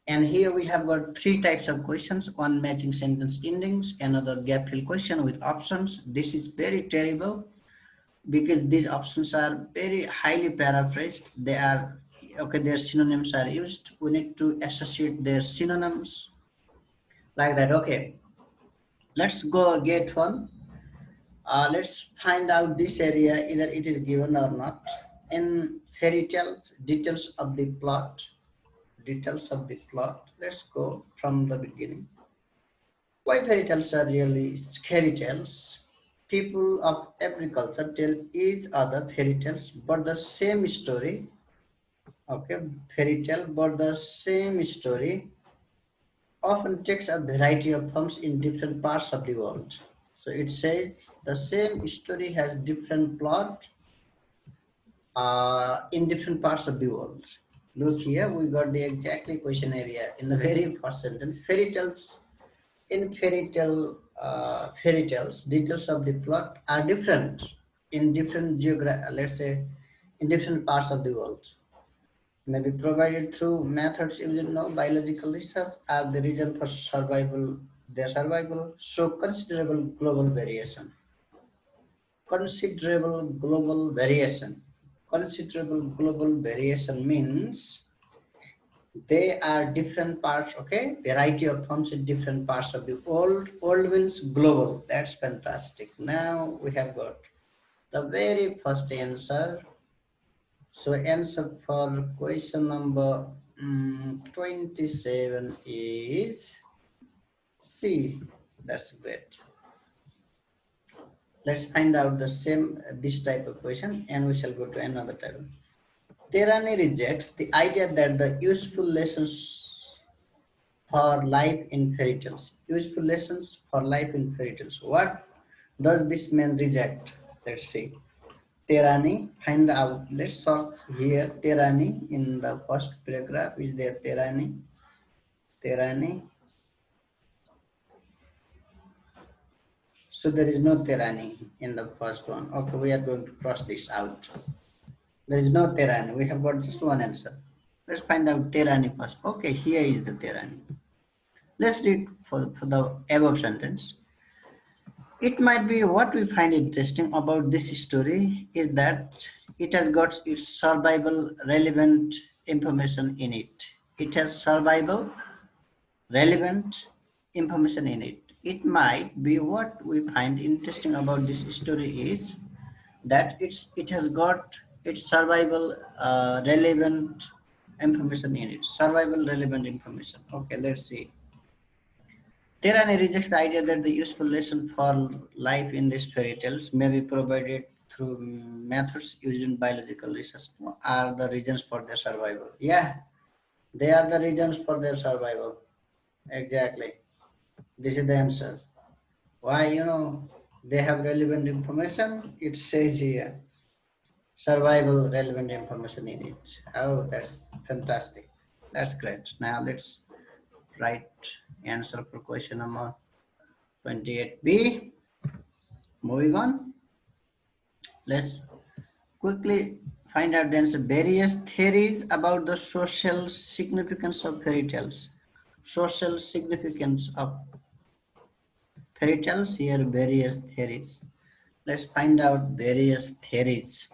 And here we have got three types of questions: one matching sentence endings, another gap fill question with options. This is very terrible because these options are very highly paraphrased. They are, okay, their synonyms are used. We need to associate their synonyms like that. Okay, let's go get one. Let's find out this area, either it is given or not. In fairy tales, details of the plot. Details of the plot. Let's go from the beginning. Why fairy tales are really scary tales? People of every culture tell each other fairy tales, but the same story. Okay, fairy tale, but the same story often takes a variety of forms in different parts of the world. So it says the same story has different plot in different parts of the world. Look here, we got the exactly question area in the very first sentence. Fairy tales, in fairy tales, details of the plot are different in different let's say, in different parts of the world. May be provided through methods using biological research are the reason for survival. Their survival show considerable global variation. Considerable global variation. Considerable global variation means they are different parts, okay? Variety of forms in different parts of the world. World means global. That's fantastic. Now we have got the very first answer. So answer for question number 27 is C. That's great. Let's find out the same, this type of question, and we shall go to another type. Terani rejects the idea that the useful lessons for life in fairy tales. useful lessons for life in fairy tales. What does this man reject? Let's see. Tyranny, find out. Let's search here. Tyranny in the first paragraph. Is there tyranny? Tyranny. So there is no tyranny in the first one. Okay, we are going to cross this out. There is no tyranny. We have got just one answer. Let's find out tyranny first. Okay, here is the tyranny. Let's read for the above sentence. It might be what we find interesting about this story is that it has got its survival relevant information in it. It has survival relevant information in it. It might be what we find interesting about this story is that it has got its survival relevant information in it. Survival relevant information. Okay, let's see. Tyranny rejects the idea that the useful lesson for life in these fairy tales may be provided through methods used in biological research are the reasons for their survival. Yeah, they are the reasons for their survival. Exactly. This is the answer. Why, they have relevant information. It says here, survival relevant information in it. Oh, that's fantastic. That's great. Now let's write answer for question number 28B. Moving on, let's quickly find out the answer. Various theories about the social significance of fairy tales. Social significance of fairy tales. Here, various theories. Let's find out various theories.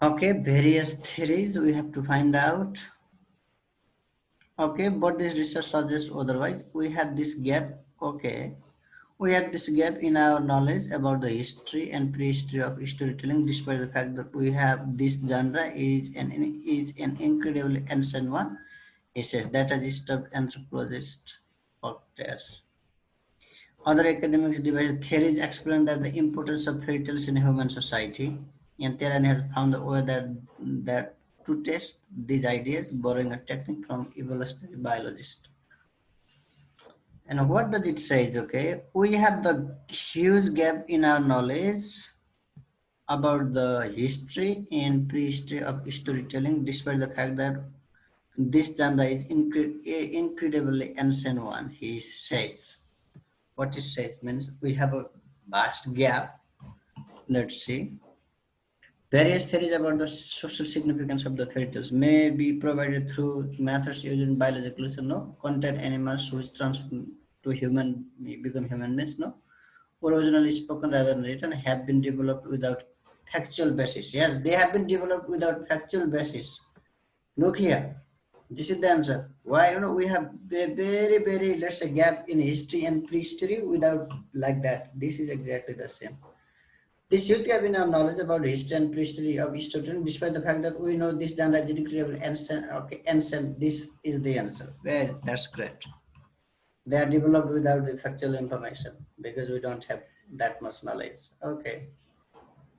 Okay, various theories we have to find out. Okay, but this research suggests otherwise. We have this gap. Okay, we have this gap in our knowledge about the history and prehistory of storytelling, despite the fact that we have this genre is an incredibly ancient one. He says that has disturbed anthropologists for tests. Other academics devise theories explain that the importance of fairy tales in human society, and Theron has found a way that to test these ideas, borrowing a technique from evolutionary biologists. And what does it say? Okay, we have the huge gap in our knowledge about the history and prehistory of storytelling, despite the fact that this genre is incredibly ancient one. He says, what it says means we have a vast gap. Let's see. Various theories about the social significance of the fairy tales may be provided through methods used in biological research. No, contact animals which transform to human become human beings. No, originally spoken rather than written have been developed without factual basis. Yes, they have been developed without factual basis. Look here. This is the answer. Why we have a very let's say gap in history and prehistory without like that. This is exactly the same. This huge gap in our knowledge about history and prehistory of storytelling, despite the fact that we know this genre is incredibly ancient. Okay, ancient. This is the answer. Well, that's great. They are developed without the factual information because we don't have that much knowledge. Okay.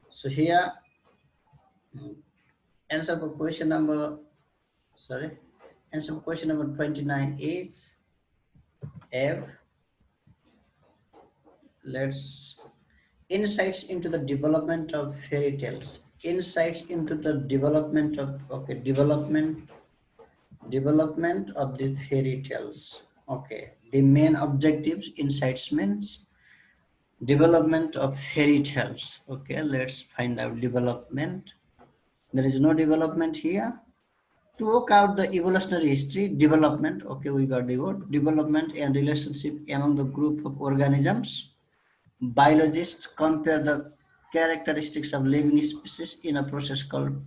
So here, answer for question number. Sorry. Answer for question number 29 is F. Let's insights into the development of fairy tales. Insights into the development of development of the fairy tales. Okay, the main objectives. Insights means development of fairy tales. Okay, let's find out development. There is no development here. To work out the evolutionary history, development. Okay, we got the word development and relationship among the group of organisms. Biologists compare the characteristics of living species in a process called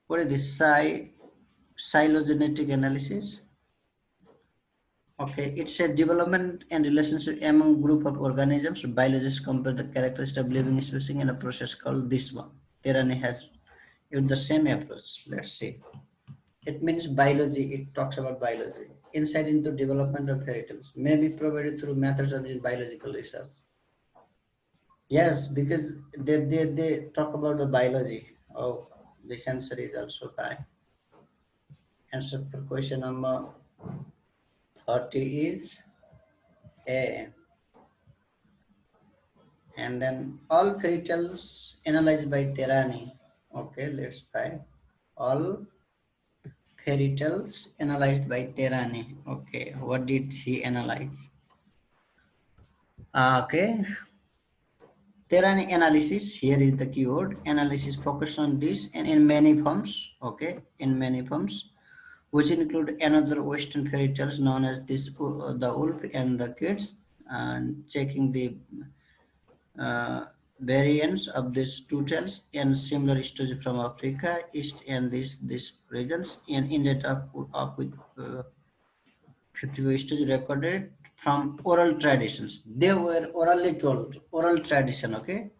what is this? Phylogenetic analysis. Okay, it's a development and relationship among group of organisms. Biologists compare the characteristics of living species in a process called this one. Tyranny has used the same approach. Let's see. It means biology. It talks about biology. Insight into development of fairy tales may be provided through methods of biological research. Yes, because they talk about the biology. Oh, this answer is also by answer for question number 30 is A. And then all fairy tales analyzed by Terani. Okay, let's try. All fairy tales analyzed by Terani. Okay, what did he analyze? Okay, Terani analysis, here is the keyword. Analysis focus on this and in many forms. Okay, in many forms, which include another Western fairy tales known as this, the Wolf and the Kids, and checking the uh, variants of these two tales and similar stories from Africa, East and these regions, and ended up with 50 stories recorded from oral traditions. They were orally told, oral tradition. Okay,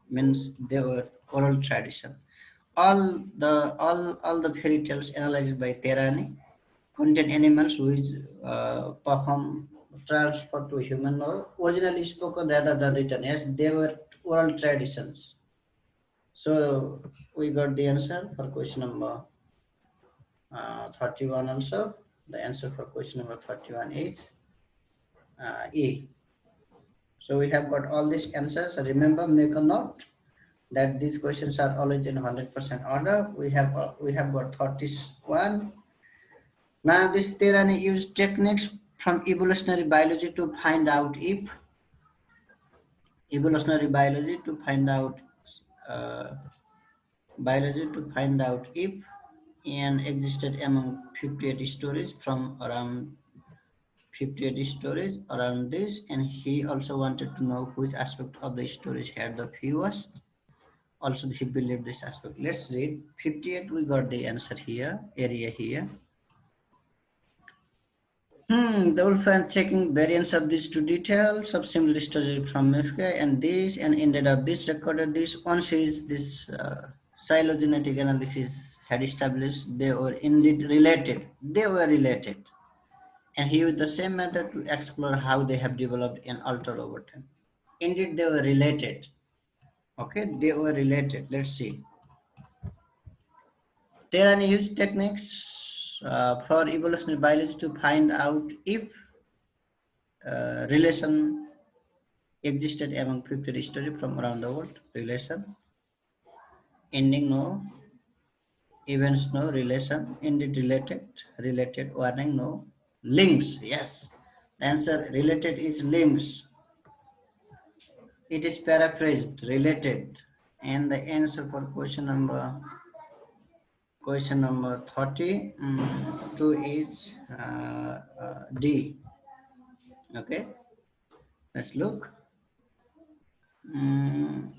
means they were oral tradition. All the fairy tales analyzed by Terani contain animals which perform transfer to human or originally spoken rather than written. Yes, they were oral traditions. So we got the answer for question number 31 also. The answer for question number 31 is E. So we have got all these answers. Remember, make a note that these questions are always in 100% order. We have got 31. Now this Terani used techniques from evolutionary biology to find out if evolutionary biology to find out uh, biology to find out if and existed among 58 stories from around 58 stories around this, and he also wanted to know which aspect of the stories had the fewest. Also he believed this aspect. Let's read 58. We got the answer here, area here. The wolf and checking variants of these two details of similar stories from Mifka and this and ended up this recorded this once is this phylogenetic analysis had established they were indeed related. They were related. And he used the same method to explore how they have developed and altered over time. Indeed, they were related. Okay, they were related. Let's see. There are used techniques for evolutionary biology to find out if relation existed among 50 stories from around the world. Relation, ending no, events no, relation, indeed related, warning no, links. Yes, the answer related is links. It is paraphrased, related, and the answer for question number 30 2 is D. Okay, let's look. Mm,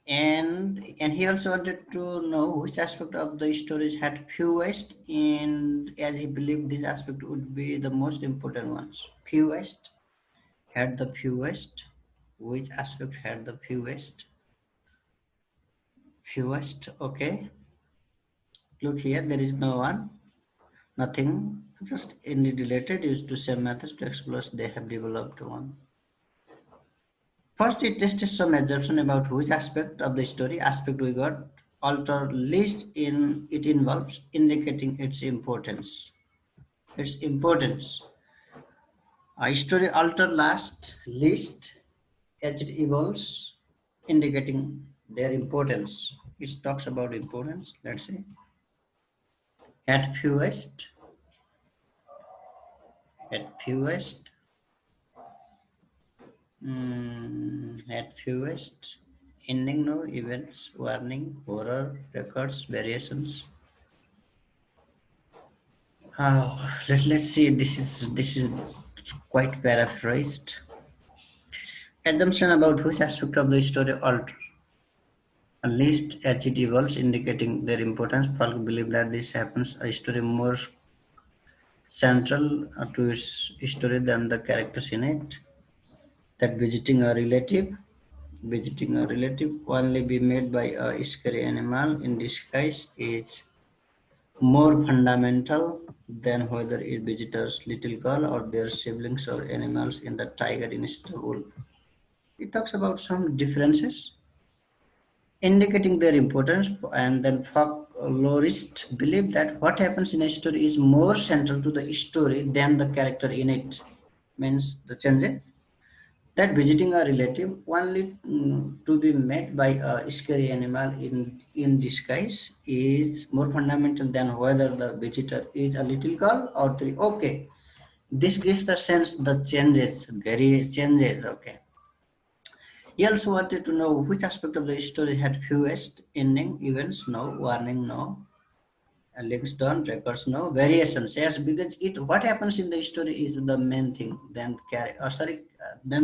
and he also wanted to know which aspect of the stories had fewest, and as he believed this aspect would be the most important ones. Fewest had the fewest. Which aspect had the fewest? Fewest. Okay. Look here. There is no one. Nothing. Just any related used to same methods to explore. They have developed one. First, it tested some assumption about which aspect of the story aspect we got alter least in it involves, indicating its importance. Its importance. A story alter last least as it evolves, indicating their importance. It talks about importance. Let's see. At fewest, at fewest, ending no events, warning, horror, records, variations. Let's see. This is quite paraphrased. Assumption about which aspect of the story alter, at least as it evolves, indicating their importance. Folk believe that this happens a story more central to its story than the characters in it. That visiting a relative only be made by a scary animal in disguise is more fundamental than whether it visitors little girl or their siblings or animals in the tiger instead of wolf. It talks about some differences indicating their importance, and then folklorists believe that what happens in a story is more central to the story than the character in it. Means the changes that visiting a relative only to be met by a scary animal in disguise is more fundamental than whether the visitor is a little girl or three. Okay, this gives the sense the changes, very changes. Okay. He also wanted to know which aspect of the story had fewest ending events, no, warning, no, links done, records, no, variations. Yes, because it what happens in the story is the main thing. Then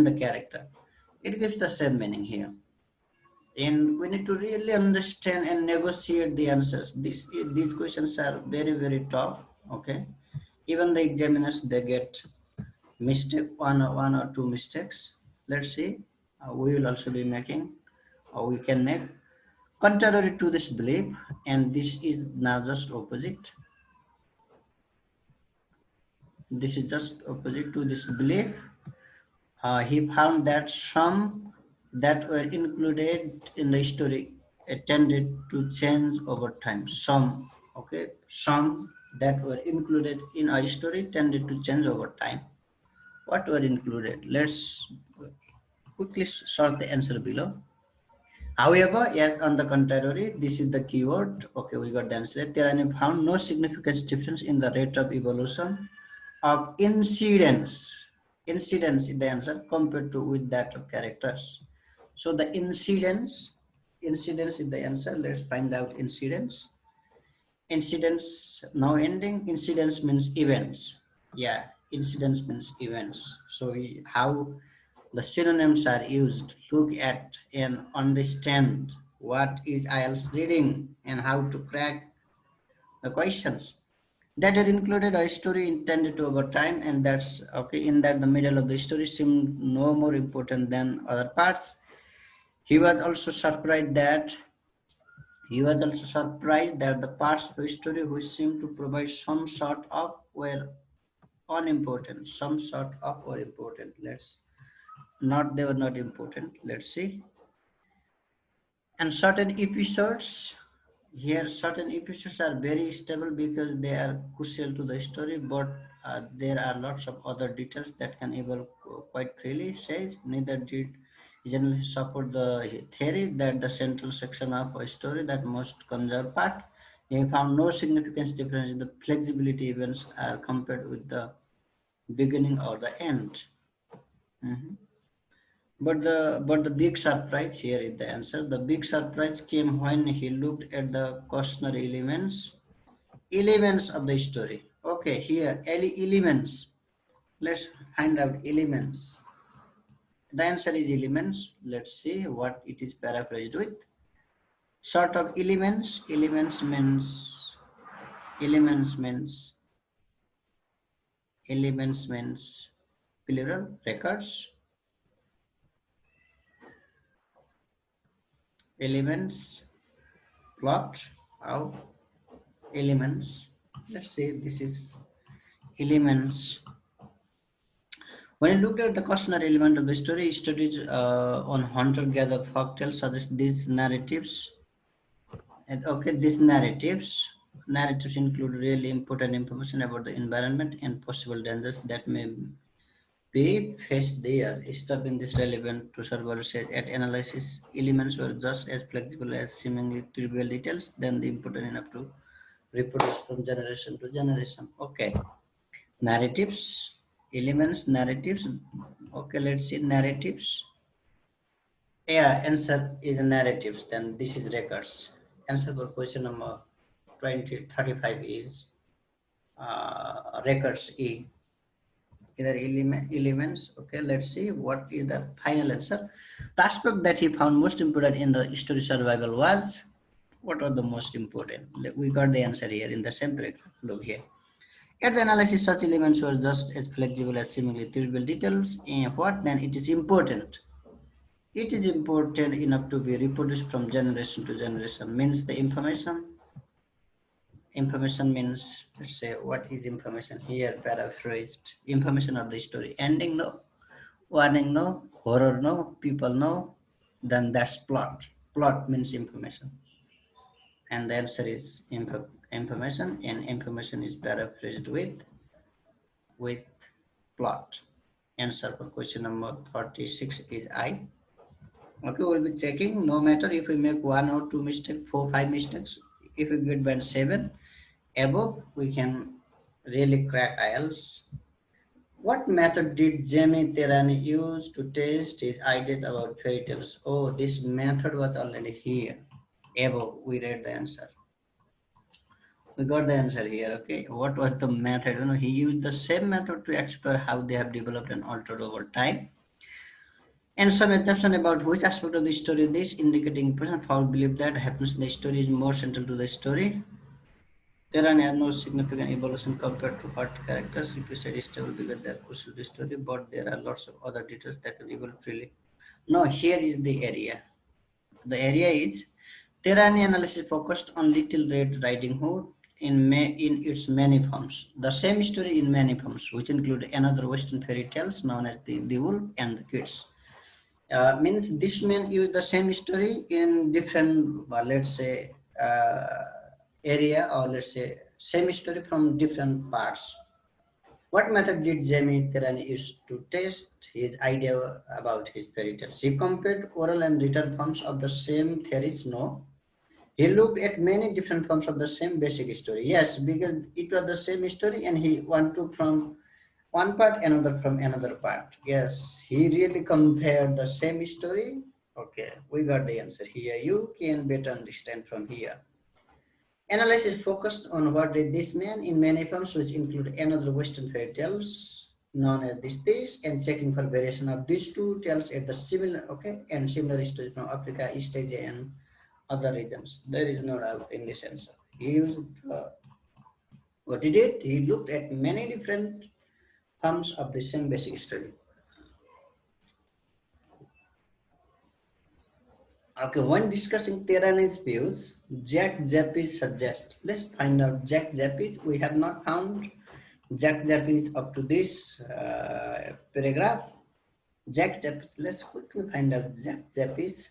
the character. It gives the same meaning here, and we need to really understand and negotiate the answers. These questions are very tough. Okay, even the examiners they get mistake one or two mistakes. Let's see. We will also be making, or we can make contrary to this belief, and this is now just opposite. This is just opposite to this belief. He found that some that were included in the story tended to change over time. Some, okay, some that were included in a story tended to change over time. What were included? Let's quickly sort the answer below. However, yes, on the contrary, this is the keyword. Okay, we got the answer. There are found no significant difference in the rate of evolution of incidents. Incidents is the answer compared to with that of characters. So the incidents is the answer. Let's find out incidents. Incidents now ending. Incidents means events. Yeah, incidents means events. So how the synonyms are used. Look at and understand what is IELTS reading and how to crack the questions. That are included a story intended to over time, and that's okay. In that, the middle of the story seemed no more important than other parts. He was also surprised that the parts of the story which seemed to provide some sort of were unimportant. Some sort of were important. They were not important. Let's see. And certain episodes are very stable because they are crucial to the story, but there are lots of other details that can evolve quite freely. Says neither did generally support the theory that the central section of a story that most conserved part. They found no significant difference in the flexibility events are compared with the beginning or the end. Mhm. But the big surprise here is the answer. The big surprise came when he looked at the cautionary elements of the story. Okay, here elements. Let's find out elements. The answer is elements. Let's see what it is paraphrased with. Sort of elements. Elements means plural records. Elements plot of elements. Let's say this is elements. When you look at the cautionary element of the story, studies on hunter-gatherer folktales suggest these narratives. And okay, these narratives include really important information about the environment and possible dangers that may be faced there. Stuff in this relevant to survival says at analysis, elements were just as flexible as seemingly trivial details, then the important enough to reproduce from generation to generation. Okay. Narratives, elements, narratives. Okay, let's see narratives. Yeah, answer is narratives. Then this is records. Answer for question number 2035 is records E. Either elements. Okay, let's see what is the final answer. The aspect that he found most important in the story survival was what was the most important? We got the answer here in the same paragraph. Look here. At the analysis, such elements were just as flexible as seemingly trivial details. And what then? It is important. It is important enough to be reproduced from generation to generation. Means the information. Information means, let's say, what is information here? Paraphrased. Information of the story. Ending no. Warning no. horror, no, people know, then that's plot. Plot means information. And the answer is information, and information is paraphrased with plot. Answer for question number 36 is I. Okay, we'll be checking. No matter if we make one or two mistakes, four, five mistakes, if we get band 7 above, we can really crack IELTS. What method did Jamie Terani use to test his ideas about fairy tales? Oh, this method was already here. Above, we read the answer. We got the answer here. Okay, what was the method? He used the same method to explore how they have developed and altered over time, and some assumption about which aspect of the story this indicating person foul believe that happens in the story is more central to the story. There are no significant evolution compared to what characters. If you said stable because they are crucial to the story, but there are lots of other details that can evolve freely. No, here is the area. The area is Terani analysis focused on Little Red Riding Hood in its many forms. The same story in many forms, which include another Western fairy tales known as the Wolf and the Kids. Means this man use the same story in different, let's say, area, or let's say same story from different parts. What method did Jamie Terani use to test his idea about his fairy tales? He compared oral and written forms of the same theories. No. He looked at many different forms of the same basic story. Yes, because it was the same story and he want to from one part, another from another part. Yes, he really compared the same story. Okay, we got the answer here. You can better understand from here. Analysis focused on what did this mean in many films, which include another Western fairy tales known as this, and checking for variation of these two tales at the similar, okay, and similar stories from Africa, East Asia, and other regions. There is no doubt in this answer. He used what he did. He looked at many different forms of the same basic story. Okay, when discussing Terani's views, Jack Jappis suggests. Let's find out Jack Jappis. We have not found Jack Jappis up to this paragraph. Jack Jappis. Let's quickly find out Jack Jappis.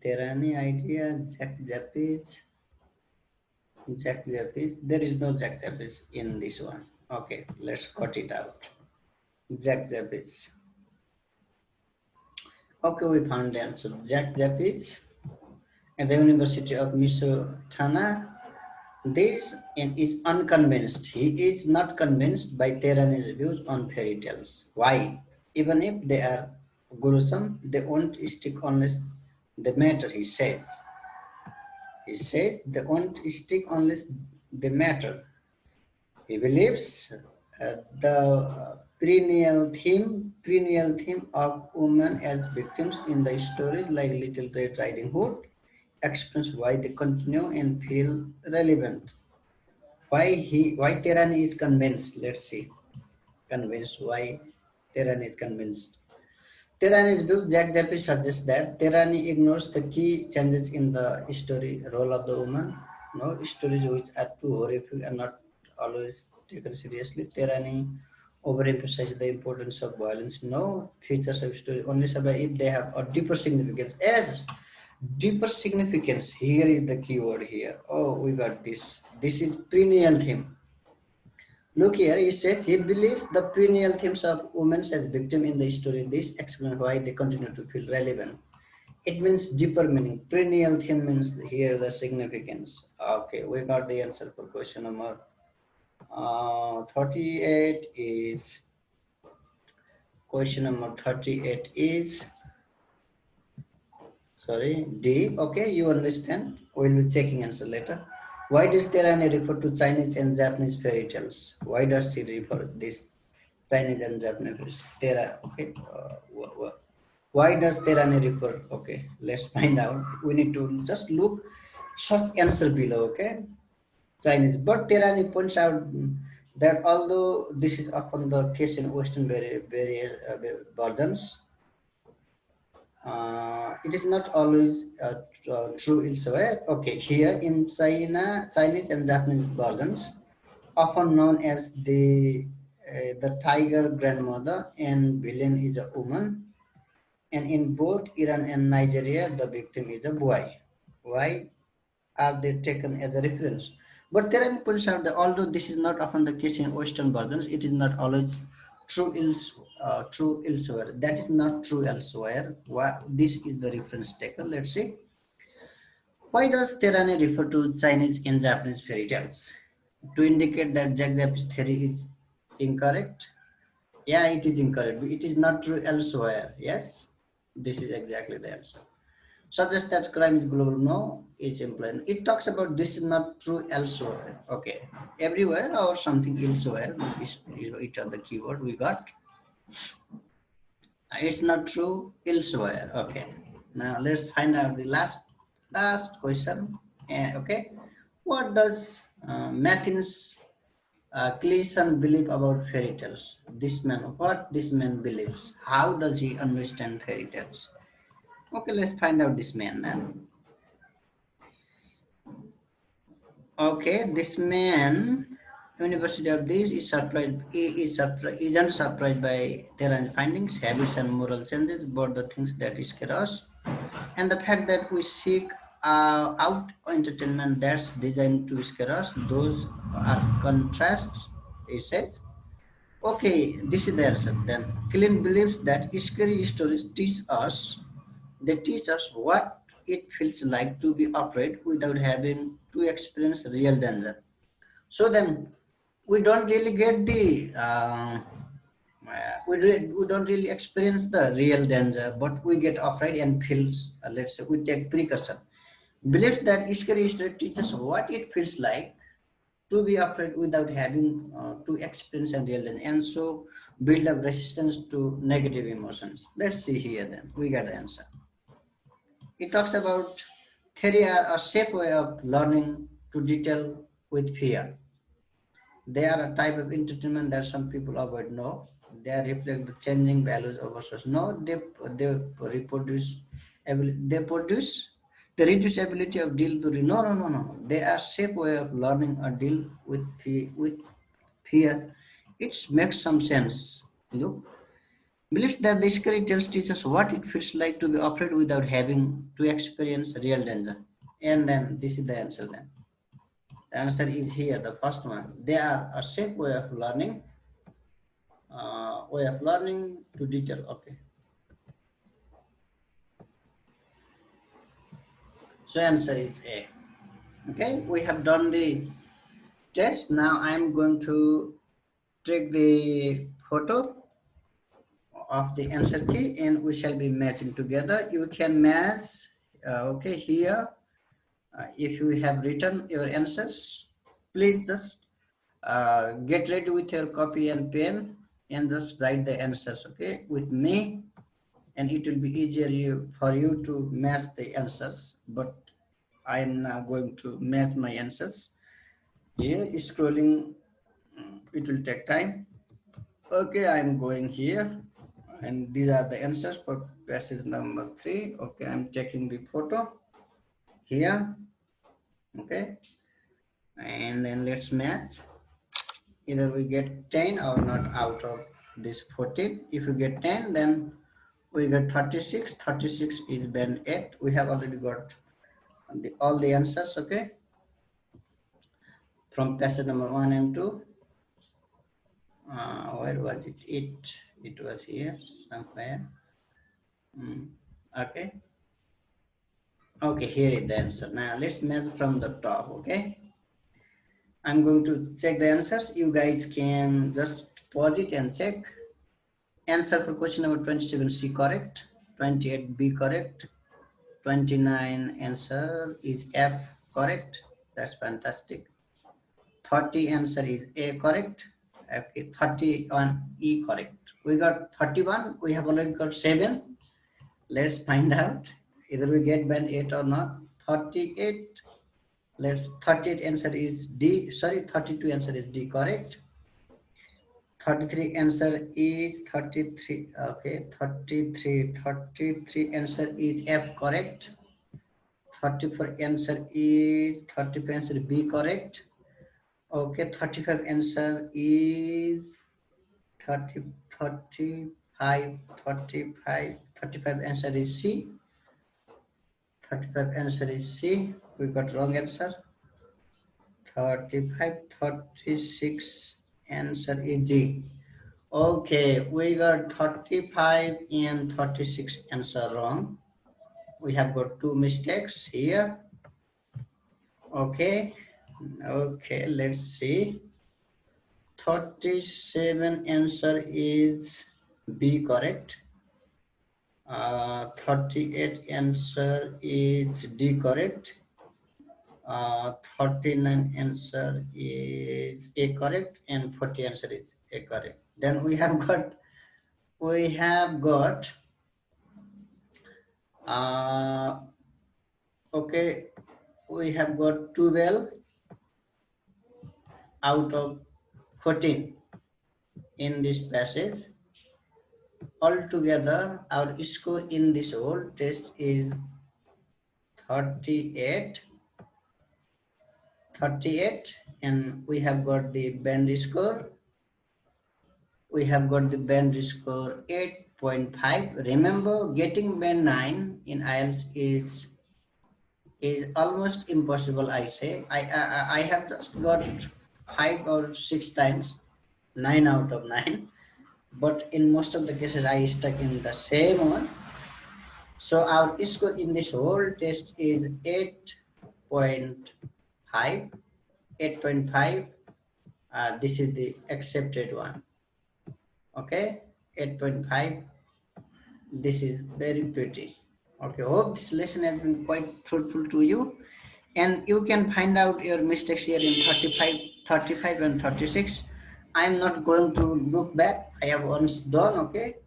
Terani idea. Jack Jappis. Jack Jappis. There is no Jack Jappis in this one. Okay, let's cut it out. Jack Jappis. Okay, we found the answer. Jack Jappis at the University of Minnesota. This and is unconvinced. He is not convinced by Terani's views on fairy tales. Why? Even if they are gruesome, they won't stick unless they matter, he says. He says they won't stick unless they matter. He believes the perennial theme of women as victims in the stories like Little Red Riding Hood explains why they continue and feel relevant. Why Terani is convinced? Let's see. Convinced. Why Terani is convinced? Terani's book, Jack Jappy suggests that Terani ignores the key changes in the story role of the woman. No stories which are too horrific and not always taken seriously. Terani overemphasizes the importance of violence. No features of story only survive if they have a deeper significance. Yes, deeper significance. Here is the key word here. Oh, we got this. This is perennial theme. Look here, he says he believes the perennial themes of women as victims in the story. This explains why they continue to feel relevant. It means deeper meaning. Perennial theme means here the significance. Okay, we got the answer for question number 38 is question number 38 is sorry D. Okay, you understand. We'll be checking answer later. Why does Terani refer to Chinese and Japanese fairy tales? Why does she refer this Chinese and Japanese Tera? Okay. Why does Terani refer? Okay, let's find out. We need to just look short answer below. Okay, Chinese. But Terani points out that although this is often the case in Western various versions, it is not always true elsewhere. Okay, here in China, Chinese and Japanese versions, often known as the the tiger grandmother and villain is a woman. And in both Iran and Nigeria, the victim is a boy. Why are they taken as a reference? But Theran points out that although this is not often the case in Western versions, it is not always true elsewhere. That is not true elsewhere. Why, this is the reference taken. Let's see. Why does Terane refer to Chinese and Japanese fairy tales? To indicate that Jack Japanese theory is incorrect? Yeah, it is incorrect. It is not true elsewhere. Yes, this is exactly the answer. Suggests that crime is global. No, it's implied. It talks about this is not true elsewhere. Okay, everywhere or something elsewhere. Each of the keyword we got. It's not true elsewhere. Okay. Now let's find out the last question. Okay. What does Matthews Cleason believe about fairy tales? What this man believes? How does he understand fairy tales? Okay, let's find out this man then. Okay, this man, University of this is surprised. He is surprised. Isn't surprised by their findings, habits, and moral changes, but the things that scare us, and the fact that we seek out entertainment that's designed to scare us. Those are contrasts. He says. Okay, this is the answer. Then Killian believes that scary stories teach us. They teach us what it feels like to be afraid without having to experience real danger. So then, we don't really get the we don't really experience the real danger, but we get afraid and feels. Let's say we take precaution. Believes that scary story teaches what it feels like to be afraid without having to experience a real danger, and so build up resistance to negative emotions. Let's see here. Then we got the answer. It talks about theory are a safe way of learning to detail with fear. They are a type of entertainment that some people avoid. No, they reflect the changing values of us. No, they reproduce they reduce ability of deal to no. They are safe way of learning or deal with fear. It makes some sense. Look, believes that the scary tales teach us what it feels like to be afraid without having to experience real danger. And then this is the answer then. The answer is here, the first one. They are a safe way of learning to detail. Okay. So answer is A. Okay, we have done the test. Now I'm going to take the photo of the answer key and we shall be matching together. You can match, okay, here. If you have written your answers, please just get ready with your copy and pen and just write the answers, okay, with me, and it will be easier for you to match the answers. But I am now going to match my answers. Here, scrolling, it will take time. Okay, I'm going here, and these are the answers for passage number 3. Okay, I'm taking the photo here. Okay, and then let's match. Either we get 10 or not out of this 14. If you get 10, then we get 36. 36 is band 8. We have already got all the answers, okay, from passage number 1 and 2. Where was it? It was here somewhere. Okay. Okay, here is the answer. Now let's measure from the top, okay? I'm going to check the answers. You guys can just pause it and check. Answer for question number 27C correct, 28B correct, 29 answer is F correct. That's fantastic. 30 answer is A correct. Okay, 31 E correct. We got 31. We have already got 7. Let's find out either we get band 8 or not. 38. Let's 38 answer is D. Sorry, 32 answer is D correct. 33 answer is 33. Okay, 33 answer is F correct. 34 answer is 35 answer B correct. Okay, 35 answer is 30, 35, 35, 35 answer is C. 35 answer is C. We got wrong answer. 35, 36 answer is G. Okay, we got 35 and 36 answer wrong. We have got two mistakes here. Okay, okay, let's see. 37 answer is B, correct. 38 answer is D, correct. 39 answer is A, correct, and 40 answer is A, correct. Then we have got okay, we have got 12 out of 14 in this passage. Altogether, our score in this whole test is 38, and we have got the band score. We have got the band score 8.5. Remember, getting band 9 in IELTS is almost impossible. I say I have just got 5 or 6 times 9 out of 9, but in most of the cases I stuck in the same one. So our score in this whole test is 8.5. 8.5. This is the accepted one. Okay, 8.5. This is very pretty. Okay, hope this lesson has been quite fruitful to you, and you can find out your mistakes here in 35 and 36. I am not going to look back. I have once done. Okay,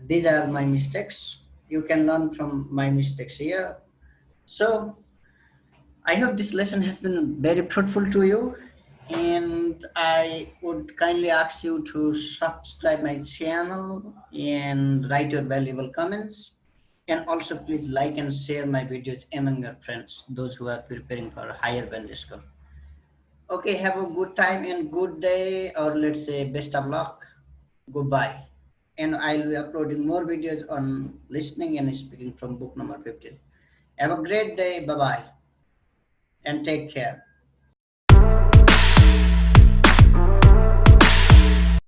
these are my mistakes. You can learn from my mistakes here. So I hope this lesson has been very fruitful to you, and I would kindly ask you to subscribe my channel and write your valuable comments, and also please like and share my videos among your friends, those who are preparing for a higher band score. Okay, have a good time and good day, or let's say best of luck. Goodbye. And I'll be uploading more videos on listening and speaking from book number 15. Have a great day. Bye bye and take care.